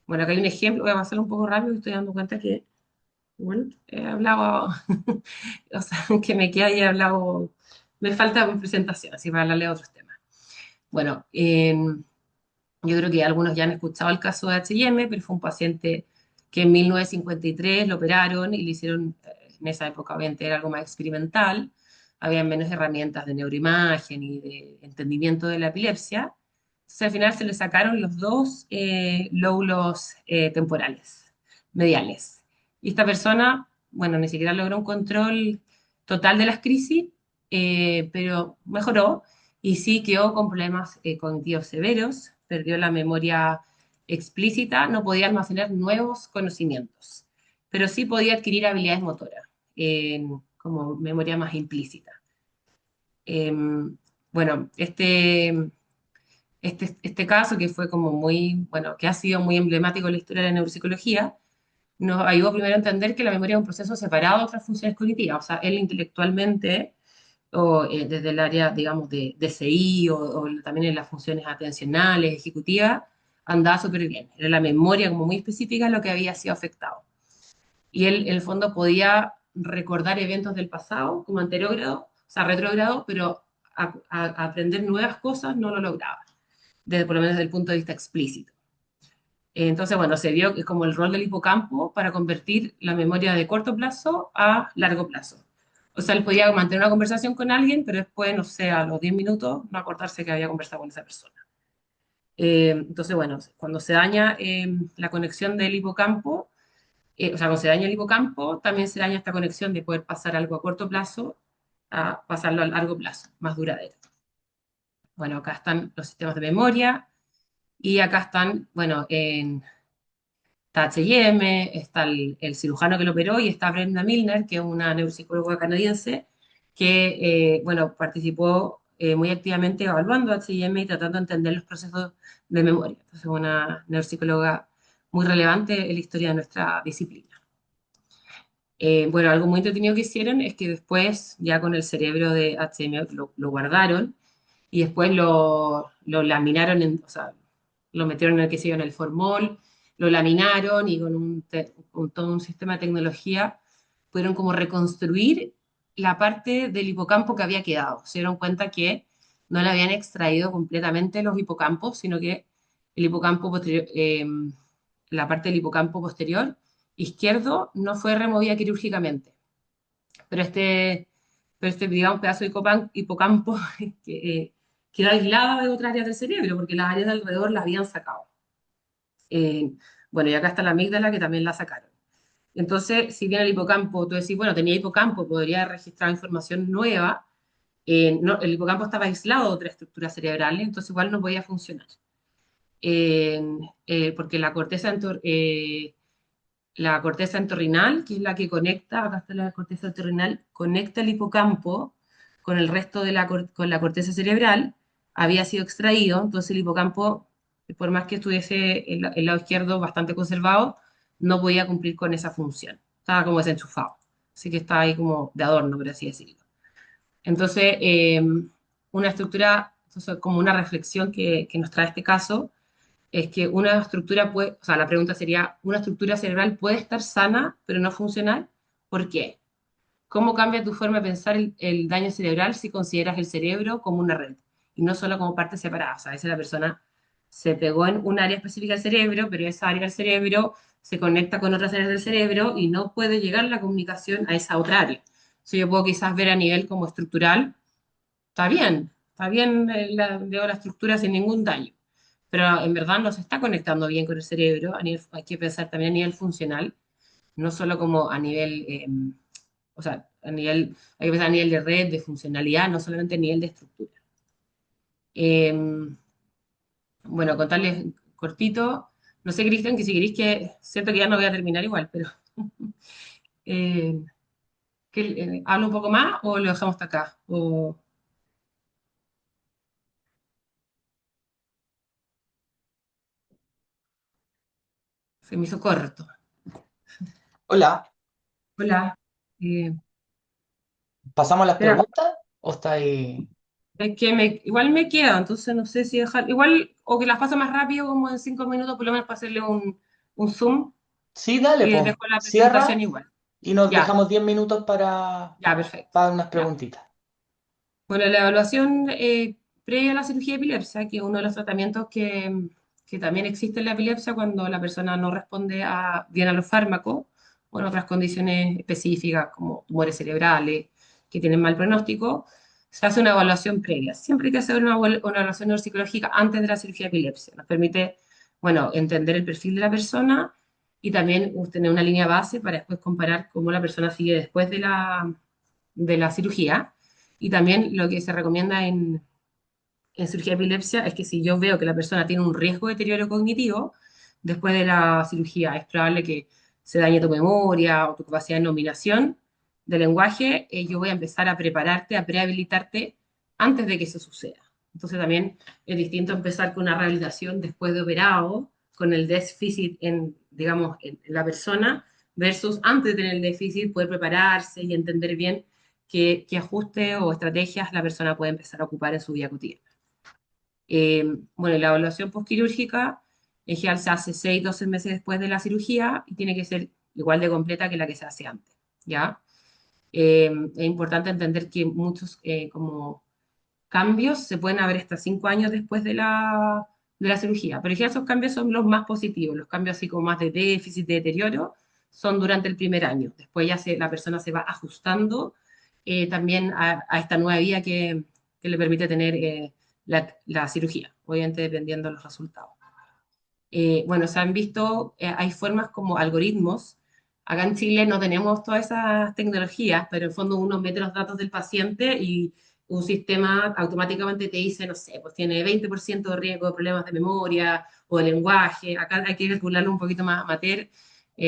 Bueno, acá hay un ejemplo, voy a pasarlo un poco rápido, estoy dando cuenta que, bueno, he hablado, o sea, que me queda y he hablado, me falta presentación, así para hablarle de otros temas. Bueno, yo creo que algunos ya han escuchado el caso de H&M, pero fue un paciente que en 1953 lo operaron y le hicieron, en esa época obviamente era algo más experimental, había menos herramientas de neuroimagen y de entendimiento de la epilepsia. Entonces al final se le sacaron los dos lóbulos temporales, mediales. Y esta persona, bueno, ni siquiera logró un control total de las crisis, pero mejoró y sí quedó con problemas cognitivos severos, perdió la memoria explícita, no podía almacenar nuevos conocimientos, pero sí podía adquirir habilidades motoras, como memoria más implícita. Eh, bueno, este caso que fue como muy, bueno, que ha sido muy emblemático en la historia de la neuropsicología, nos ayudó primero a entender que la memoria es un proceso separado de otras funciones cognitivas, o sea, él intelectualmente o desde el área, digamos, de DCI o también en las funciones atencionales, ejecutivas, andaba súper bien. Era la memoria como muy específica lo que había sido afectado. Y él, en el fondo, podía recordar eventos del pasado como anterógrado, o sea, retrógrado, pero a aprender nuevas cosas no lo lograba, desde, por lo menos desde el punto de vista explícito. Entonces, bueno, se vio que es como el rol del hipocampo para convertir la memoria de corto plazo a largo plazo. O sea, él podía mantener una conversación con alguien, pero después, no sé, a los 10 minutos, no acordarse que había conversado con esa persona. Entonces, bueno, cuando se daña la conexión del hipocampo, o sea, cuando se daña el hipocampo, también se daña esta conexión de poder pasar algo a corto plazo a pasarlo a largo plazo, más duradero. Bueno, acá están los sistemas de memoria y acá están, bueno, está H&M, está el cirujano que lo operó y está Brenda Milner, que es una neuropsicóloga canadiense que, bueno, participó muy activamente evaluando H&M y tratando de entender los procesos de memoria. Entonces, una neuropsicóloga muy relevante en la historia de nuestra disciplina. Bueno, algo muy entretenido que hicieron es que después, ya con el cerebro de H&M, lo guardaron y después lo laminaron, o sea, lo metieron en el, qué sé yo, en el formol, lo laminaron y con todo un sistema de tecnología pudieron como reconstruir la parte del hipocampo que había quedado. Se dieron cuenta que no le habían extraído completamente los hipocampos, sino que el hipocampo posterior, la parte del hipocampo posterior izquierdo no fue removida quirúrgicamente. Pero digamos, pedazo de hipocampo que, quedó aislado de otras áreas del cerebro, porque las áreas de alrededor las habían sacado. Eh, bueno, y acá está la amígdala que también la sacaron. Entonces, si bien el hipocampo, tú decís, bueno, tenía hipocampo, podría registrar información nueva, el hipocampo estaba aislado de otras estructuras cerebrales, entonces igual no podía funcionar. Eh, porque la corteza entorrinal, que es la que conecta, acá está la corteza entorrinal, conecta el hipocampo con el resto de con la corteza cerebral, había sido extraído, entonces el hipocampo, por más que estuviese el lado izquierdo bastante conservado, no podía cumplir con esa función, estaba como desenchufado, así que estaba ahí como de adorno, por así decirlo. Entonces, una estructura, entonces, como una reflexión que nos trae este caso, es que una estructura puede, o sea, la pregunta sería, ¿una estructura cerebral puede estar sana pero no funcional? ¿Por qué? ¿Cómo cambia tu forma de pensar el daño cerebral si consideras el cerebro como una red y no solo como partes separadas? A veces la persona se pegó en un área específica del cerebro, pero esa área del cerebro se conecta con otras áreas del cerebro y no puede llegar la comunicación a esa otra área. Entonces yo puedo quizás ver a nivel como estructural, está bien veo la estructura sin ningún daño, pero en verdad no se está conectando bien con el cerebro, hay que pensar también a nivel funcional, no solo como a nivel, o sea, hay que pensar a nivel de red, de funcionalidad, no solamente a nivel de estructura. Bueno, contarles cortito, No sé, Cristian, que si queréis que, siento que ya no voy a terminar igual, pero eh, ¿hablo un poco más o lo dejamos hasta acá? O se me hizo corto. Hola, Hola. Eh, ¿pasamos a las espera, preguntas o está ahí? es que igual me queda, entonces no sé si dejar, igual, o que las paso más rápido, como en 5 minutos, por lo menos para hacerle un zoom Sí, dale, y pues. dejo la presentación Cierra igual. y nos Ya, dejamos 10 minutos ya, perfecto. para unas Ya. preguntitas. Bueno, la evaluación previa a la cirugía de epilepsia, que es uno de los tratamientos que también existe en la epilepsia cuando la persona no responde bien a los fármacos o en otras condiciones específicas como tumores cerebrales que tienen mal pronóstico, se hace una evaluación previa. Siempre hay que hacer una evaluación neuropsicológica antes de la cirugía de epilepsia. Nos permite, bueno, entender el perfil de la persona y también tener una línea base para después comparar cómo la persona sigue después de la cirugía. Y también lo que se recomienda en cirugía de epilepsia es que si yo veo que la persona tiene un riesgo de deterioro cognitivo, después de la cirugía es probable que se dañe tu memoria o tu capacidad de nominación de lenguaje, yo voy a empezar a prepararte, a prehabilitarte antes de que eso suceda. Entonces también es distinto empezar con una rehabilitación después de operado, con el déficit en, digamos, en la persona, versus antes de tener el déficit, poder prepararse y entender bien qué ajustes o estrategias la persona puede empezar a ocupar en su vida cotidiana. Bueno, la evaluación postquirúrgica en general se hace 6 12 meses después de la cirugía y tiene que ser igual de completa que la que se hace antes, ¿ya? Es importante entender que muchos como cambios se pueden haber hasta 5 años después de la cirugía, pero en general esos cambios son los más positivos, los cambios así como más de déficit, de deterioro, son durante el primer año. Después ya la persona se va ajustando también a esta nueva vida que le permite tener la cirugía, obviamente dependiendo de los resultados. Bueno, se han visto, hay formas como algoritmos. Acá en Chile no tenemos todas esas tecnologías, pero en el fondo uno mete los datos del paciente y un sistema automáticamente te dice, no sé, pues tiene 20% de riesgo de problemas de memoria o de lenguaje. Acá hay que calcularlo un poquito más amateur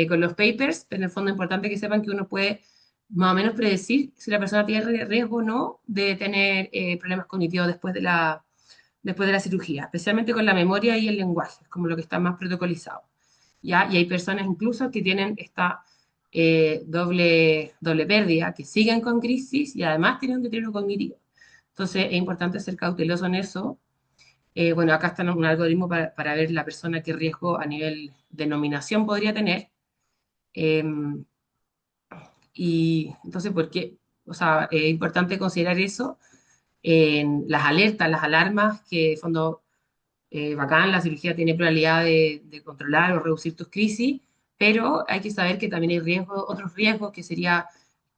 con los papers, pero en el fondo es importante que sepan que uno puede más o menos predecir si la persona tiene riesgo o no de tener problemas cognitivos después de la cirugía, especialmente con la memoria y el lenguaje, como lo que está más protocolizado. ¿Ya? Y hay personas incluso que tienen esta doble pérdida, que siguen con crisis y además tienen un deterioro cognitivo. Entonces es importante ser cauteloso en eso. Bueno, acá está un algoritmo para ver la persona qué riesgo a nivel de nominación podría tener. Eh, y entonces, ¿por qué? O sea, es importante considerar eso en las alertas, las alarmas, que de fondo bacán, la cirugía tiene probabilidad de controlar o reducir tus crisis, pero hay que saber que también hay riesgos, otros riesgos que sería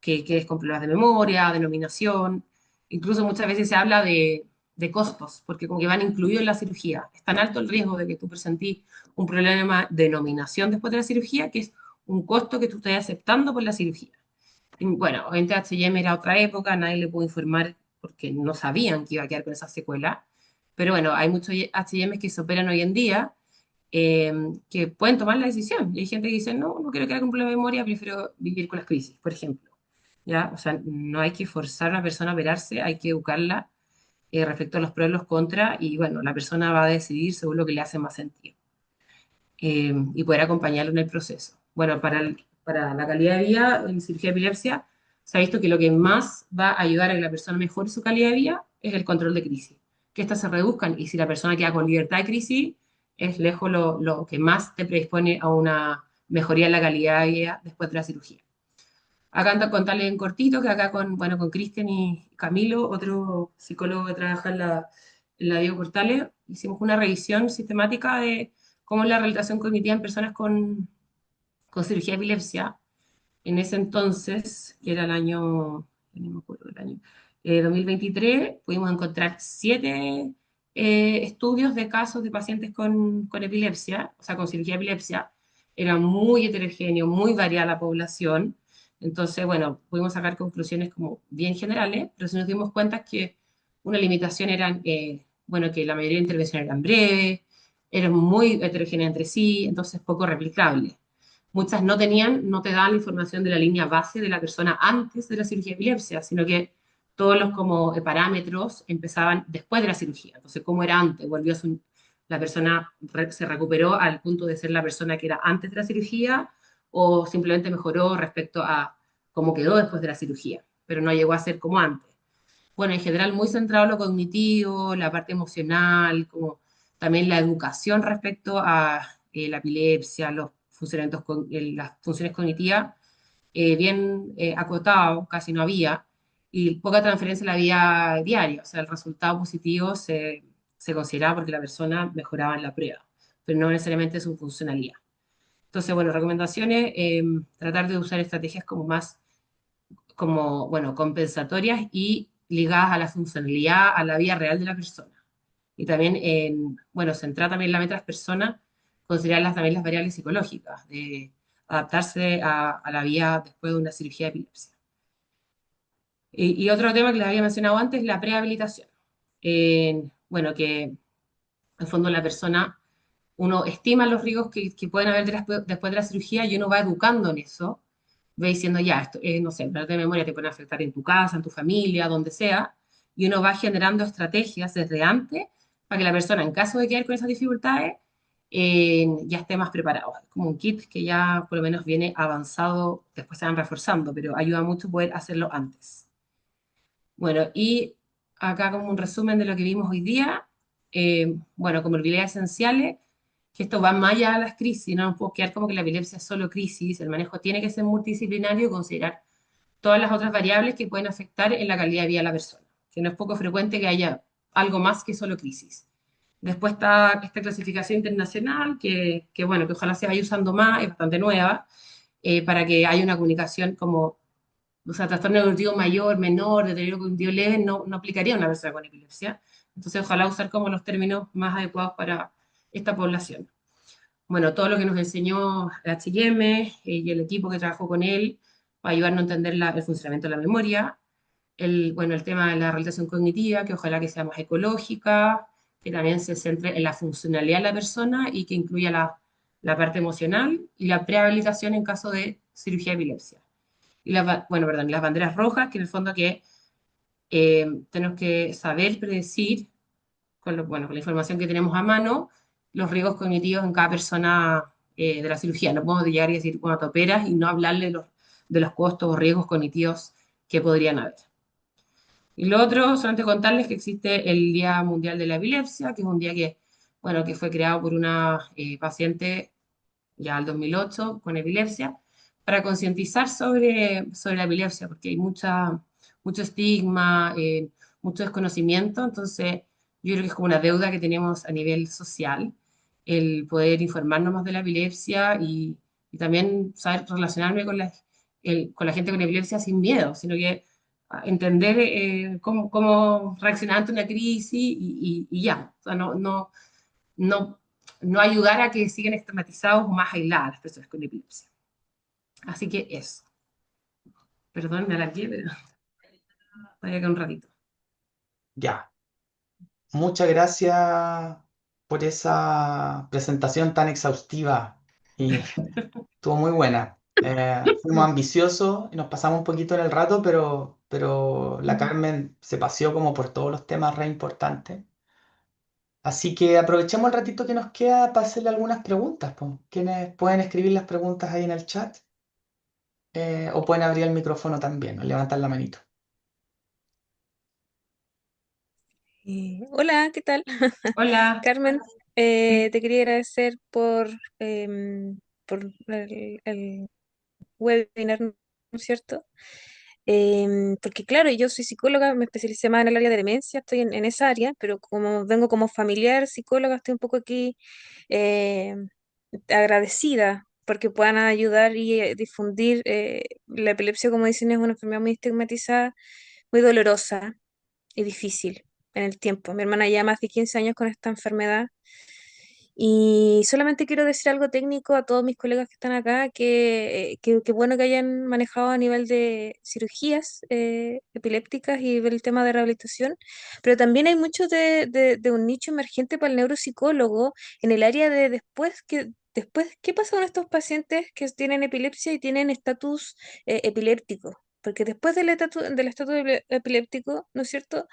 que quedes con problemas de memoria, de nominación, incluso muchas veces se habla de costos, porque como que van incluidos en la cirugía. Es tan alto el riesgo de que tú presentís un problema de nominación después de la cirugía, que es un costo que tú estás aceptando por la cirugía. Y bueno, obviamente H&M era otra época, nadie le pudo informar porque no sabían que iba a quedar con esa secuela. Pero bueno, hay muchos H&M que se operan hoy en día que pueden tomar la decisión. Y hay gente que dice, no, no quiero quedar con problema de memoria, prefiero vivir con las crisis, por ejemplo. ¿Ya? O sea, no hay que forzar a una persona a operarse, hay que educarla respecto a los pros y los contras, y bueno, la persona va a decidir según lo que le hace más sentido y poder acompañarlo en el proceso. Bueno, para la calidad de vida en cirugía de epilepsia, se ha visto que lo que más va a ayudar a que la persona mejore su calidad de vida es el control de crisis, que éstas se reduzcan y si la persona queda con libertad de crisis, es lejos lo que más te predispone a una mejoría en la calidad de vida después de la cirugía. Acá ando a contarles en cortito que acá bueno, con Cristian y Camilo, otro psicólogo que trabaja en la Diego Portales, hicimos una revisión sistemática de cómo es la rehabilitación cognitiva en personas con cirugía de epilepsia. En ese entonces, que era el año, no me acuerdo del año, 2023, pudimos encontrar 7 estudios de casos de pacientes con epilepsia, o sea, con cirugía de epilepsia. Era muy heterogéneo, muy variada la población. Entonces, bueno, pudimos sacar conclusiones como bien generales, pero si nos dimos cuenta que una limitación era, bueno, que la mayoría de intervenciones eran breves, eran muy heterogéneas entre sí, entonces poco replicable. Muchas no tenían, no te daban la información de la línea base de la persona antes de la cirugía de epilepsia, sino que todos los como parámetros empezaban después de la cirugía. Entonces, ¿cómo era antes? La persona se recuperó al punto de ser la persona que era antes de la cirugía o simplemente mejoró respecto a cómo quedó después de la cirugía, pero no llegó a ser como antes. Bueno, en general muy centrado en lo cognitivo, la parte emocional, como también la educación respecto a la epilepsia, los funcionamientos las funciones cognitivas, bien acotado, casi no había, y poca transferencia en la vida diaria, o sea, el resultado positivo se consideraba porque la persona mejoraba en la prueba, pero no necesariamente su funcionalidad. Entonces, bueno, recomendaciones, tratar de usar estrategias como más como, bueno, compensatorias y ligadas a la funcionalidad, a la vida real de la persona. Y también, bueno, centrar también la meta de las personas, considerar también las variables psicológicas, de adaptarse a la vida después de una cirugía de epilepsia. Y otro tema que les había mencionado antes, la prehabilitación. Bueno, que en el fondo la persona, uno estima los riesgos que pueden haber después de la cirugía y uno va educando en eso, va diciendo, ya, esto, no sé, el de memoria te puede afectar en tu casa, en tu familia, donde sea, y uno va generando estrategias desde antes para que la persona, en caso de quedar con esas dificultades, ya esté más preparado. Es como un kit que ya por lo menos viene avanzado, después se van reforzando, pero ayuda mucho poder hacerlo antes. Bueno, y acá como un resumen de lo que vimos hoy día, bueno, como habilidades esenciales, que esto va más allá de las crisis, no nos podemos quedar como que la epilepsia es solo crisis, el manejo tiene que ser multidisciplinario y considerar todas las otras variables que pueden afectar en la calidad de vida de la persona, que no es poco frecuente que haya algo más que solo crisis. Después está esta clasificación internacional, bueno, que ojalá se vaya usando más, es bastante nueva, para que haya una comunicación como, o sea, trastorno neurológico mayor, menor, deterioro cognitivo leve, no aplicaría a una persona con epilepsia. Entonces, ojalá usar como los términos más adecuados para esta población. Bueno, todo lo que nos enseñó H&M y el equipo que trabajó con él para ayudarnos a entender el funcionamiento de la memoria, bueno, el tema de la realización cognitiva, que ojalá que sea más ecológica, que también se centre en la funcionalidad de la persona y que incluya la parte emocional y la prehabilitación en caso de cirugía de epilepsia. Y bueno, perdón, las banderas rojas, que en el fondo que tenemos que saber predecir, bueno, con la información que tenemos a mano, los riesgos cognitivos en cada persona de la cirugía. No podemos llegar y decir, bueno, te operas y no hablarle de los costos o riesgos cognitivos que podrían haber. Y lo otro, solamente contarles que existe el Día Mundial de la Epilepsia, que es un día que, bueno, que fue creado por una paciente ya al 2008 con epilepsia, para concientizar sobre la epilepsia, porque hay mucho estigma, mucho desconocimiento, entonces yo creo que es como una deuda que tenemos a nivel social, el poder informarnos más de la epilepsia y también saber relacionarme con la gente con epilepsia sin miedo, sino que entender cómo reaccionar ante una crisis y ya. O sea, no, no ayudar a que sigan estigmatizados o más aisladas las personas con epilepsia. Así que eso. Perdón, me alargué, pero todavía queda un ratito. Ya. Muchas gracias por esa presentación tan exhaustiva y estuvo muy buena. Fuimos ambiciosos y nos pasamos un poquito en el rato, pero la Carmen se paseó como por todos los temas re importantes. Así que aprovechemos el ratito que nos queda para hacerle algunas preguntas, po. ¿Quiénes pueden escribir las preguntas ahí en el chat? O pueden abrir el micrófono también, o levantar la manito. Hola, ¿qué tal? Hola. Carmen, te quería agradecer por el webinar, ¿no es cierto? Porque claro, yo soy psicóloga, me especialicé más en el área de demencia, estoy en esa área, pero como vengo como familiar psicóloga, estoy un poco aquí em, agradecida porque puedan ayudar y difundir la epilepsia, como dicen, es una enfermedad muy estigmatizada, muy dolorosa y difícil en el tiempo. Mi hermana lleva más de 15 años con esta enfermedad Y solamente quiero decir algo técnico a todos mis colegas que están acá, que bueno que hayan manejado a nivel de cirugías epilépticas y el tema de rehabilitación, pero también hay mucho de un nicho emergente para el neuropsicólogo en el área de después, ¿qué pasa con estos pacientes que tienen epilepsia y tienen estatus epiléptico? Porque después del estatus epiléptico, ¿no es cierto?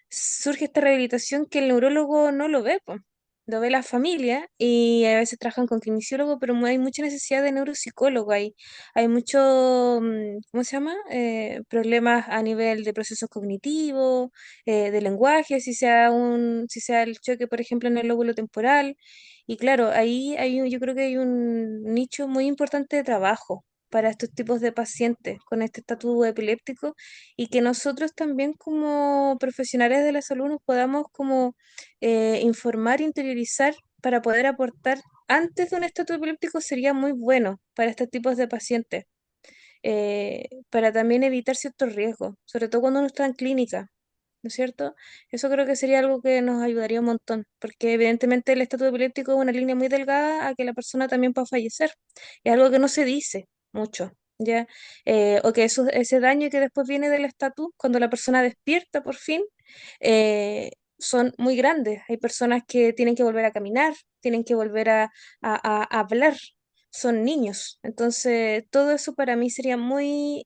Surge esta rehabilitación que el neurólogo no lo ve, po. Lo ve la familia y a veces trabajan con kinesiólogo, pero hay mucha necesidad de neuropsicólogo. Hay mucho, ¿cómo se llama? Problemas a nivel de procesos cognitivos, de lenguaje, si sea el choque, por ejemplo, en el lóbulo temporal. Y claro, yo creo que hay un nicho muy importante de trabajo para estos tipos de pacientes con este estatus epiléptico y que nosotros también como profesionales de la salud nos podamos como informar, interiorizar para poder aportar antes de un estatus epiléptico sería muy bueno para estos tipos de pacientes, para también evitar ciertos riesgos, sobre todo cuando uno está en clínica. ¿No es cierto? Eso creo que sería algo que nos ayudaría un montón, porque evidentemente el estatus epiléptico es una línea muy delgada a que la persona también pueda fallecer. Es algo que no se dice mucho, ¿ya? O que ese daño que después viene del estatus, cuando la persona despierta por fin, son muy grandes. Hay personas que tienen que volver a caminar, tienen que volver a hablar, son niños. Entonces, todo eso para mí sería muy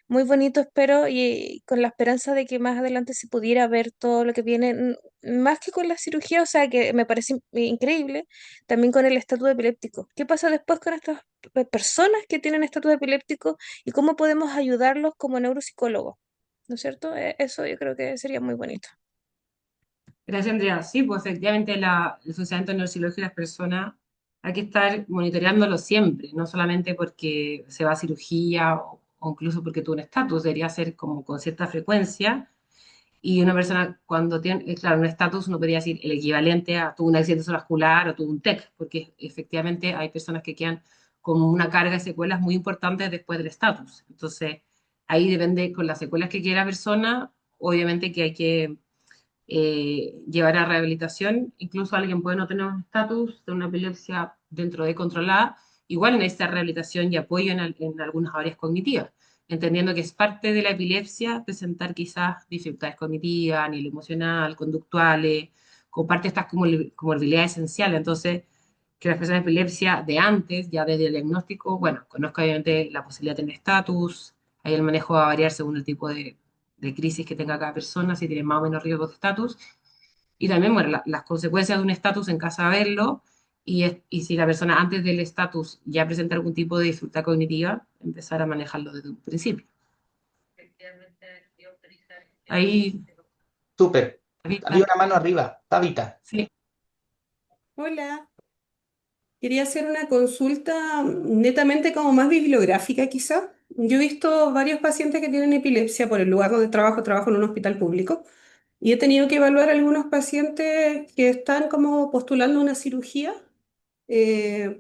bonito, espero, y con la esperanza de que más adelante se pudiera ver todo lo que viene, más que con la cirugía, o sea, que me parece increíble, también con el estatus epiléptico. ¿Qué pasa después con estas personas que tienen estatus epiléptico y cómo podemos ayudarlos como neuropsicólogos? ¿No es cierto? Eso yo creo que sería muy bonito. Gracias, Andrea. Sí, pues efectivamente el funcionamiento neurológico de las personas hay que estar monitoreándolo siempre, no solamente porque se va a cirugía o incluso porque tuvo un estatus, debería ser como con cierta frecuencia. Y una persona cuando tiene, claro, un estatus, uno podría decir el equivalente a tuvo un accidente cerebrovascular o tuvo un TEC, porque efectivamente hay personas que quedan con una carga de secuelas muy importantes después del estatus. Entonces, ahí depende con las secuelas que quiera la persona, obviamente que hay que llevar a rehabilitación. Incluso alguien puede no tener un estatus de una epilepsia dentro de controlada, igual necesita rehabilitación y apoyo en algunas áreas cognitivas, entendiendo que es parte de la epilepsia presentar quizás dificultades cognitivas, a nivel emocional, conductuales, comparte estas comorbilidades esenciales. Entonces, que las personas de epilepsia de antes, ya desde el diagnóstico, bueno, conozco obviamente la posibilidad de tener estatus, ahí el manejo va a variar según el tipo de crisis que tenga cada persona, si tiene más o menos riesgos de estatus, y también, bueno, las consecuencias de un estatus en caso de haberlo, y si la persona antes del estatus ya presenta algún tipo de dificultad cognitiva, empezar a manejarlo desde un principio. Ahí, Súper. Había Tabitha, una mano arriba. Tabita. sí. Hola, quería hacer una consulta netamente como más bibliográfica quizá. Yo he visto varios pacientes que tienen epilepsia por el lugar donde trabajo, trabajo en un hospital público, y he tenido que evaluar algunos pacientes que están como postulando una cirugía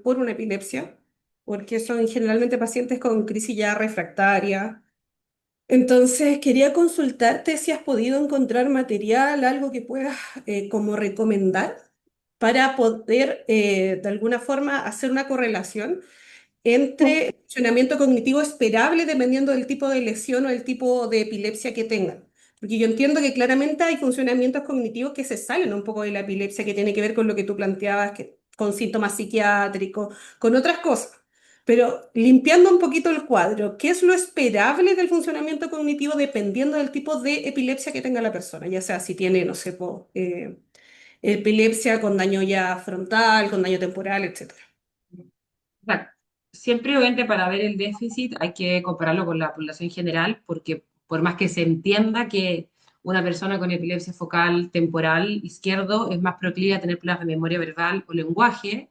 por una epilepsia, porque son generalmente pacientes con crisis ya refractaria. Entonces, quería consultarte si has podido encontrar material, algo que puedas como recomendar para poder de alguna forma hacer una correlación entre el funcionamiento cognitivo esperable dependiendo del tipo de lesión o el tipo de epilepsia que tengan. Porque yo entiendo que claramente hay funcionamientos cognitivos que se salen un poco de la epilepsia, que tiene que ver con lo que tú planteabas, con síntomas psiquiátricos, con otras cosas. Pero limpiando un poquito el cuadro, ¿qué es lo esperable del funcionamiento cognitivo dependiendo del tipo de epilepsia que tenga la persona? Ya sea si tiene, no sé, epilepsia con daño ya frontal, con daño temporal, etcétera. Claro, siempre obviamente para ver el déficit hay que compararlo con la población general, porque por más que se entienda que una persona con epilepsia focal temporal izquierdo es más proclive a tener problemas de memoria verbal o lenguaje,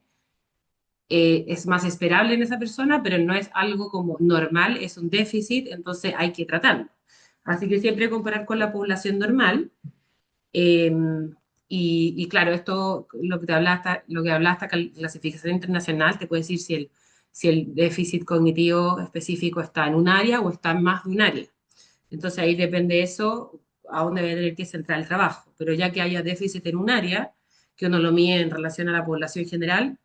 es más esperable en esa persona, pero no es algo como normal, es un déficit, entonces hay que tratarlo. Así que siempre comparar con la población normal. eh, y claro, esto, lo que habla esta clasificación internacional, te puede decir si el déficit cognitivo específico está en un área o está en más de un área. Entonces ahí depende eso, a dónde va a tener que centrar el trabajo. Pero ya que haya déficit en un área, que uno lo mide en relación a la población general,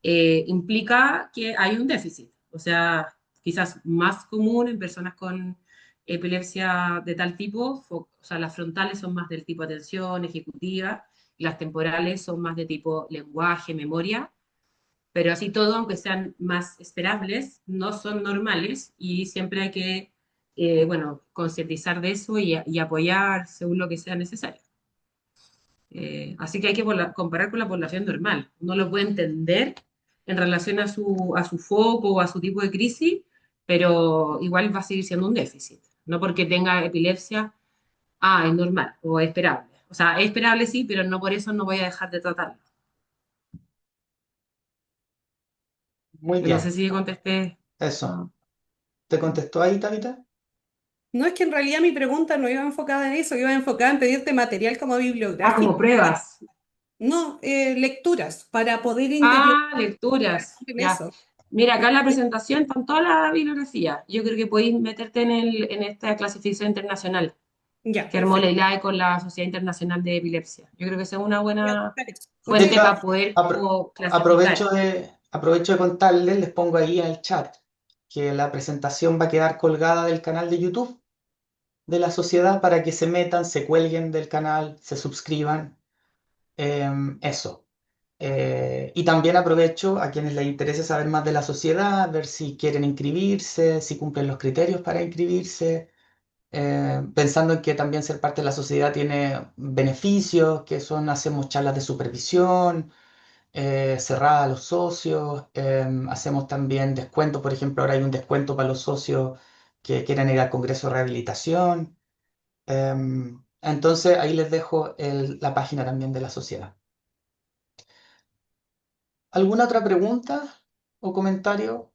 implica que hay un déficit. O sea, quizás más común en personas con epilepsia de tal tipo, o sea, las frontales son más del tipo atención, ejecutiva, y las temporales son más de tipo lenguaje, memoria, pero así todo, aunque sean más esperables, no son normales y siempre hay que, bueno, concientizar de eso y apoyar según lo que sea necesario. Así que hay que comparar con la población normal. Uno lo puede entender en relación a su foco o a su tipo de crisis, pero igual va a seguir siendo un déficit. No porque tenga epilepsia, es normal o es esperable. O sea, es esperable sí, pero no por eso no voy a dejar de tratarlo. Muy No sé bien, si contesté. eso. Ah, ¿Te contestó ahí, Tabita? No, es que en realidad mi pregunta no iba enfocada en eso, iba enfocada en pedirte material como como bibliográfico. pruebas. No, lecturas para poder interpretar Lecturas, en ya. eso. Mira, acá en la presentación están toda la bibliografía. Yo creo que podéis meterte en esta clasificación internacional Ya, que armó la perfecto. ILAE con la Sociedad Internacional de Epilepsia. Yo creo que esa es una Voy a buena buscar eso. Muchas fuente gracias. para poder Apro- como clasificar. aprovecho de contarles, les pongo ahí en el chat que la presentación va a quedar colgada del canal de YouTube de la sociedad para que se metan, se cuelguen del canal, se suscriban. Eso. Y también aprovecho a quienes les interese saber más de la sociedad, ver si quieren inscribirse, si cumplen los criterios para inscribirse, pensando en que también ser parte de la sociedad tiene beneficios, que son, hacemos charlas de supervisión cerrada a los socios, hacemos también descuentos, por ejemplo, ahora hay un descuento para los socios que quieran ir al Congreso de Rehabilitación. Entonces ahí les dejo la página también de la sociedad. ¿Alguna otra pregunta o comentario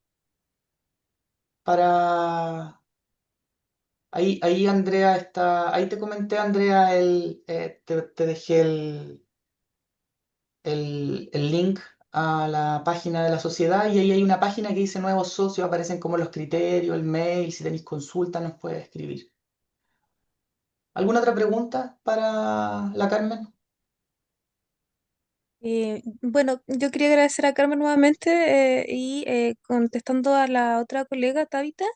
para... Ahí Andrea está, ahí te comenté Andrea, te dejé el link a la página de la sociedad y ahí hay una página que dice nuevos socios, aparecen como los criterios, el mail, si tenéis consulta nos puedes escribir. ¿Alguna otra pregunta para la Carmen? Bueno, yo quería agradecer a Carmen nuevamente y contestando a la otra colega, Tabita,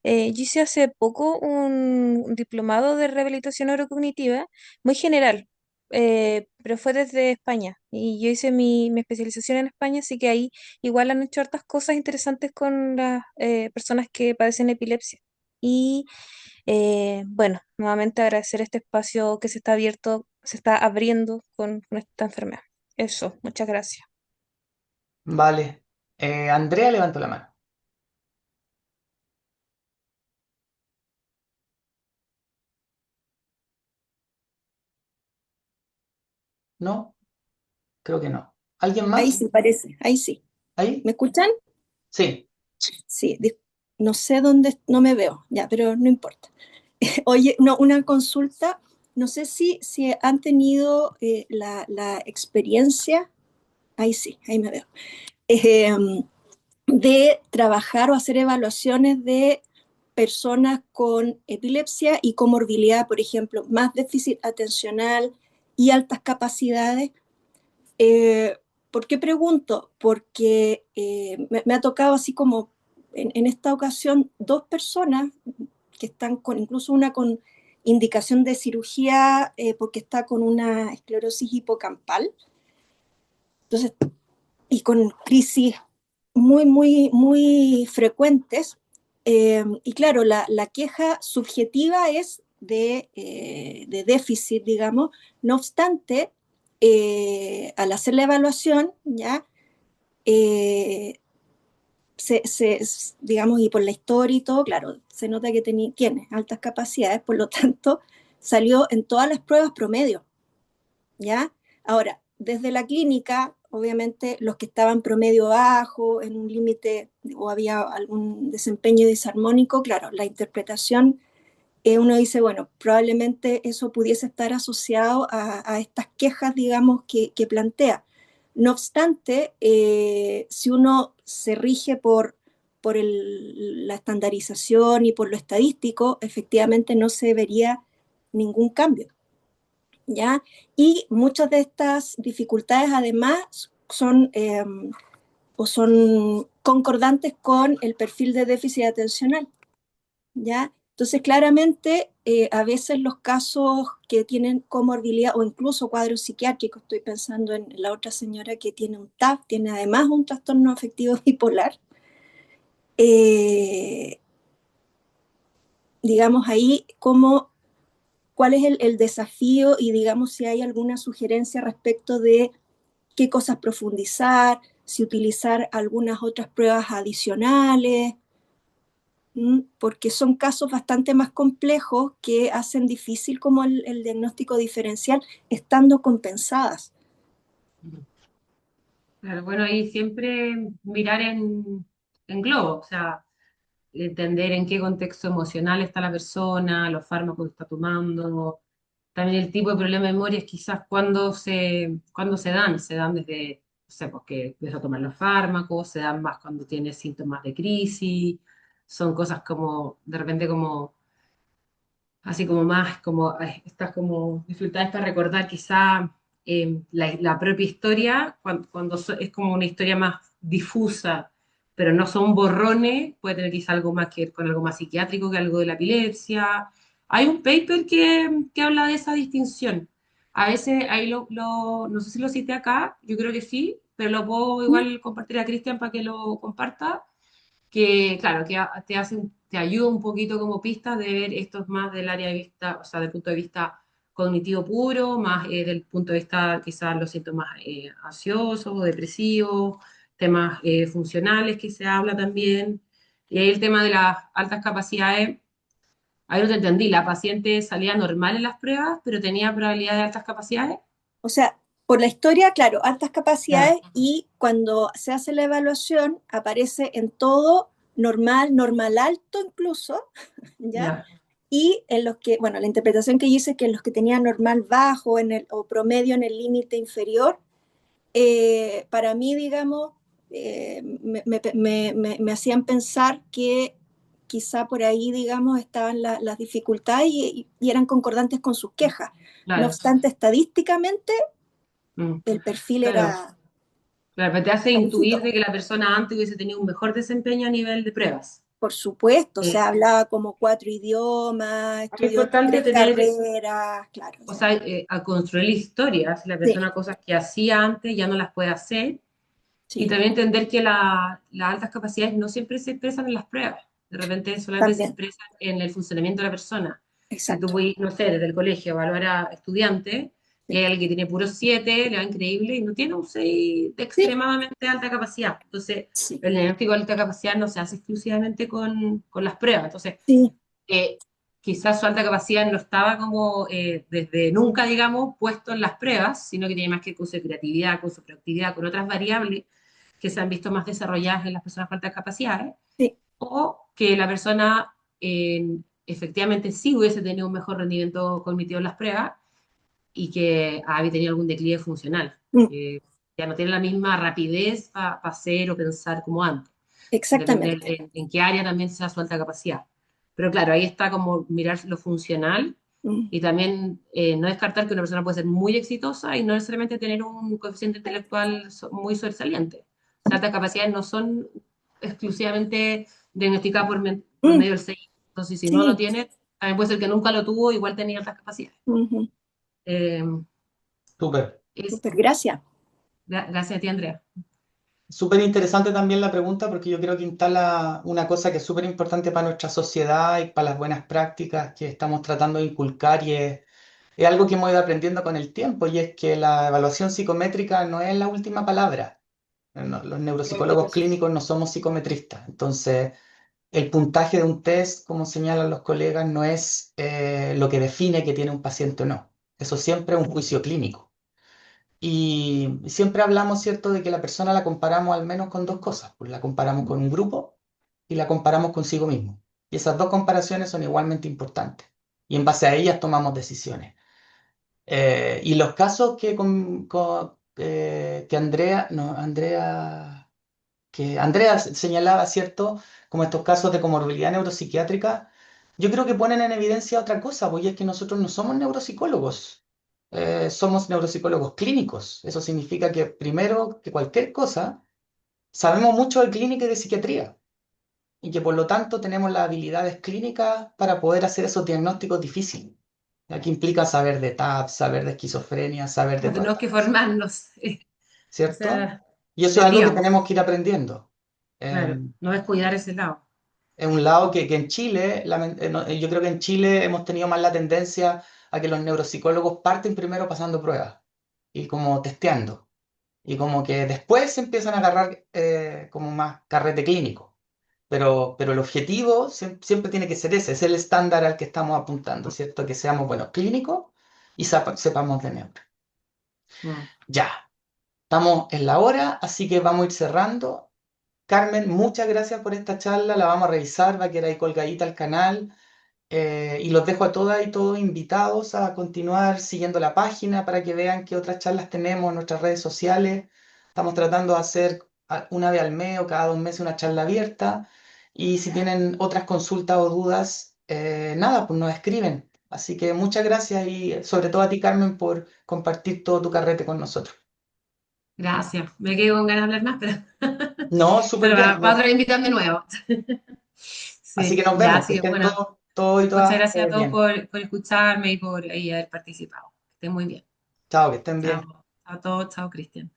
yo hice hace poco un diplomado de rehabilitación neurocognitiva muy general, pero fue desde España y yo hice mi especialización en España, así que ahí igual han hecho hartas cosas interesantes con las personas que padecen epilepsia. Y bueno, nuevamente agradecer este espacio que se está abierto, se está abriendo con esta enfermedad. Eso, muchas gracias. Vale. Andrea levantó la mano. ¿No? Creo que no. ¿Alguien Ahí más? sí parece, ahí sí. ¿Ahí? ¿Me escuchan? Sí. Sí, no sé dónde, no me veo, ya, pero no importa. Oye, no, una consulta, no sé si han tenido la experiencia, ahí sí, ahí me veo, eh, de trabajar o hacer evaluaciones de personas con epilepsia y comorbilidad, por ejemplo, más déficit atencional y altas capacidades. Eh, ¿Por qué pregunto? Porque me ha tocado así como en esta ocasión dos personas que están con, incluso una con indicación de cirugía porque está con una esclerosis hipocampal, entonces, y con crisis muy frecuentes. Y claro, la queja subjetiva es de déficit, digamos. No obstante, al hacer la evaluación, ya, eh, digamos, y por la historia y todo, claro, se nota que tiene altas capacidades, por lo tanto, salió en todas las pruebas promedio, ¿ya? Ahora, desde la clínica, obviamente los que estaban promedio bajo, en un límite o había algún desempeño disarmónico, claro, la interpretación, uno dice, bueno, probablemente eso pudiese estar asociado a estas quejas, digamos, que plantea. No obstante, si uno se rige por la estandarización y por lo estadístico, efectivamente no se vería ningún cambio. ¿ya? Y muchas de estas dificultades además son concordantes con el perfil de déficit atencional, ¿ya? Entonces, claramente, a veces los casos que tienen comorbilidad o incluso cuadros psiquiátricos, estoy pensando en la otra señora que tiene un TAP, tiene además un trastorno afectivo bipolar, eh, digamos ahí cuál es el desafío y digamos si hay alguna sugerencia respecto de qué cosas profundizar, si utilizar algunas otras pruebas adicionales, porque son casos bastante más complejos que hacen difícil como el diagnóstico diferencial estando compensadas. Claro, bueno, ahí siempre mirar en globo, o sea, entender en qué contexto emocional está la persona, los fármacos que está tomando, también el tipo de problema de memoria es quizás cuando se dan desde, no sé, porque empieza a tomar los fármacos, se dan más cuando tiene síntomas de crisis, son cosas como, de repente como así como más, como estas como dificultades para recordar quizá la propia historia, es como una historia más difusa, pero no son borrones, puede tener quizá algo más que ver con algo más psiquiátrico que algo de la epilepsia. Hay un paper que habla de esa distinción. A veces ahí no sé si lo cité acá, yo creo que sí, pero lo puedo igual compartir a Cristian para que lo comparta que, claro, te ayuda un poquito como pista de ver esto es más del área de vista, o sea, del punto de vista cognitivo puro, más del punto de vista quizás los síntomas ansiosos o depresivos, temas funcionales que se habla también. Y ahí el tema de las altas capacidades, ahí no te entendí, la paciente salía normal en las pruebas, pero tenía probabilidad de altas capacidades. O sea, por la historia, claro, altas Ya, capacidades y cuando se hace la evaluación aparece en todo normal, normal alto incluso, ¿ya? ya, Y en los que, bueno, la interpretación que yo hice es que en los que tenían normal bajo o promedio en el límite inferior, para mí, digamos, me hacían pensar que quizá por ahí, digamos, estaban las dificultades y eran concordantes con sus quejas. No claro. obstante, estadísticamente Mm, el perfil claro. era Claro, pero te hace intuir parejito. de que la persona antes hubiese tenido un mejor desempeño a nivel de pruebas. Por supuesto, se Eh, hablaba como 4 idiomas, es estudió importante 3 carreras, claro, o o sea, sea, a construir historias, si la sí, persona cosas que hacía antes ya no las puede hacer, y sí, también entender que las altas capacidades no siempre se expresan en las pruebas, de repente solamente se también, expresan en el funcionamiento de la persona. Si tú exacto. puedes, no sé, desde el colegio evaluar a estudiantes, y Sí, hay alguien que tiene puro 7 le va increíble, y no tiene un 6 de sí, extremadamente alta capacidad. Entonces, sí, el diagnóstico de alta capacidad no se hace exclusivamente con las pruebas. Entonces, sí, eh, quizás su alta capacidad no estaba como desde nunca, digamos, puesto en las pruebas, sino que tiene más que ver con su creatividad, con su productividad, con otras variables que se han visto más desarrolladas en las personas con altas capacidades, sí, o que la persona efectivamente sí hubiese tenido un mejor rendimiento cognitivo en las pruebas y que había tenido algún declive funcional, mm, que ya no tiene la misma rapidez para hacer o pensar como antes. Depende exactamente. en qué área también sea su alta capacidad. Pero claro, ahí está como mirar lo funcional Mm, y también no descartar que una persona puede ser muy exitosa y no necesariamente tener un coeficiente intelectual muy sobresaliente. Las altas capacidades no son exclusivamente diagnosticadas por mm, medio del CI. Entonces, si no lo sí, tiene, también puede ser que nunca lo tuvo, igual tenía altas capacidades. ujú, Eh, Súper. es, súper, gracias. gracias a ti, Andrea. Súper interesante también la pregunta porque yo creo que instala una cosa que es súper importante para nuestra sociedad y para las buenas prácticas que estamos tratando de inculcar y es algo que hemos ido aprendiendo con el tiempo y es que la evaluación psicométrica no es la última palabra. Los neuropsicólogos clínicos no somos psicometristas. Entonces, el puntaje de un test, como señalan los colegas, no es lo que define que tiene un paciente o no. Eso siempre es un juicio clínico. Y siempre hablamos, ¿cierto?, de que la persona la comparamos al menos con dos cosas. Pues la comparamos con un grupo y la comparamos consigo mismo. Y esas dos comparaciones son igualmente importantes. Y en base a ellas tomamos decisiones. Y los casos que Andrea, no, que Andrea señalaba, ¿cierto? Como estos casos de comorbilidad neuropsiquiátrica, yo creo que ponen en evidencia otra cosa, porque es que nosotros no somos neuropsicólogos. somos neuropsicólogos clínicos. Eso significa que primero que cualquier cosa, sabemos mucho de clínica y de psiquiatría y que por lo tanto tenemos las habilidades clínicas para poder hacer esos diagnósticos difíciles. Aquí implica saber de TAP, saber de esquizofrenia, saber de Como todas tenemos estas que cosas, formarnos. O ¿cierto? sea, Y eso es algo que deberíamos, tenemos que ir aprendiendo. claro, Eh, no descuidar ese lado. es un lado que en Chile, yo creo que en Chile hemos tenido más la tendencia a que los neuropsicólogos parten primero pasando pruebas y como testeando. Y como que después se empiezan a agarrar como más carrete clínico. Pero el objetivo siempre tiene que ser ese, es el estándar al que estamos apuntando, ¿cierto? Que seamos buenos clínicos y sepamos de neuro. Mm. Ya, estamos en la hora, así que vamos a ir cerrando. Carmen, muchas gracias por esta charla, la vamos a revisar, va a quedar ahí colgadita al canal. Y los dejo a todas y todos invitados a continuar siguiendo la página para que vean qué otras charlas tenemos en nuestras redes sociales. Estamos tratando de hacer una vez al mes o cada 2 meses una charla abierta. Y si tienen otras consultas o dudas, nada, pues nos escriben. Así que muchas gracias y sobre todo a ti, Carmen, por compartir todo tu carrete con nosotros. Gracias. Me quedo con ganas de hablar más, pero, No, súper pero bien. va otra invitación de nuevo. Así que Sí, nos ya, vemos, que sí, estén bueno, todos y muchas todas gracias a todos bien. por escucharme y por ahí haber participado. Que estén muy bien. Chao, que estén bien. Chao. Chao a todos, chao, Cristian.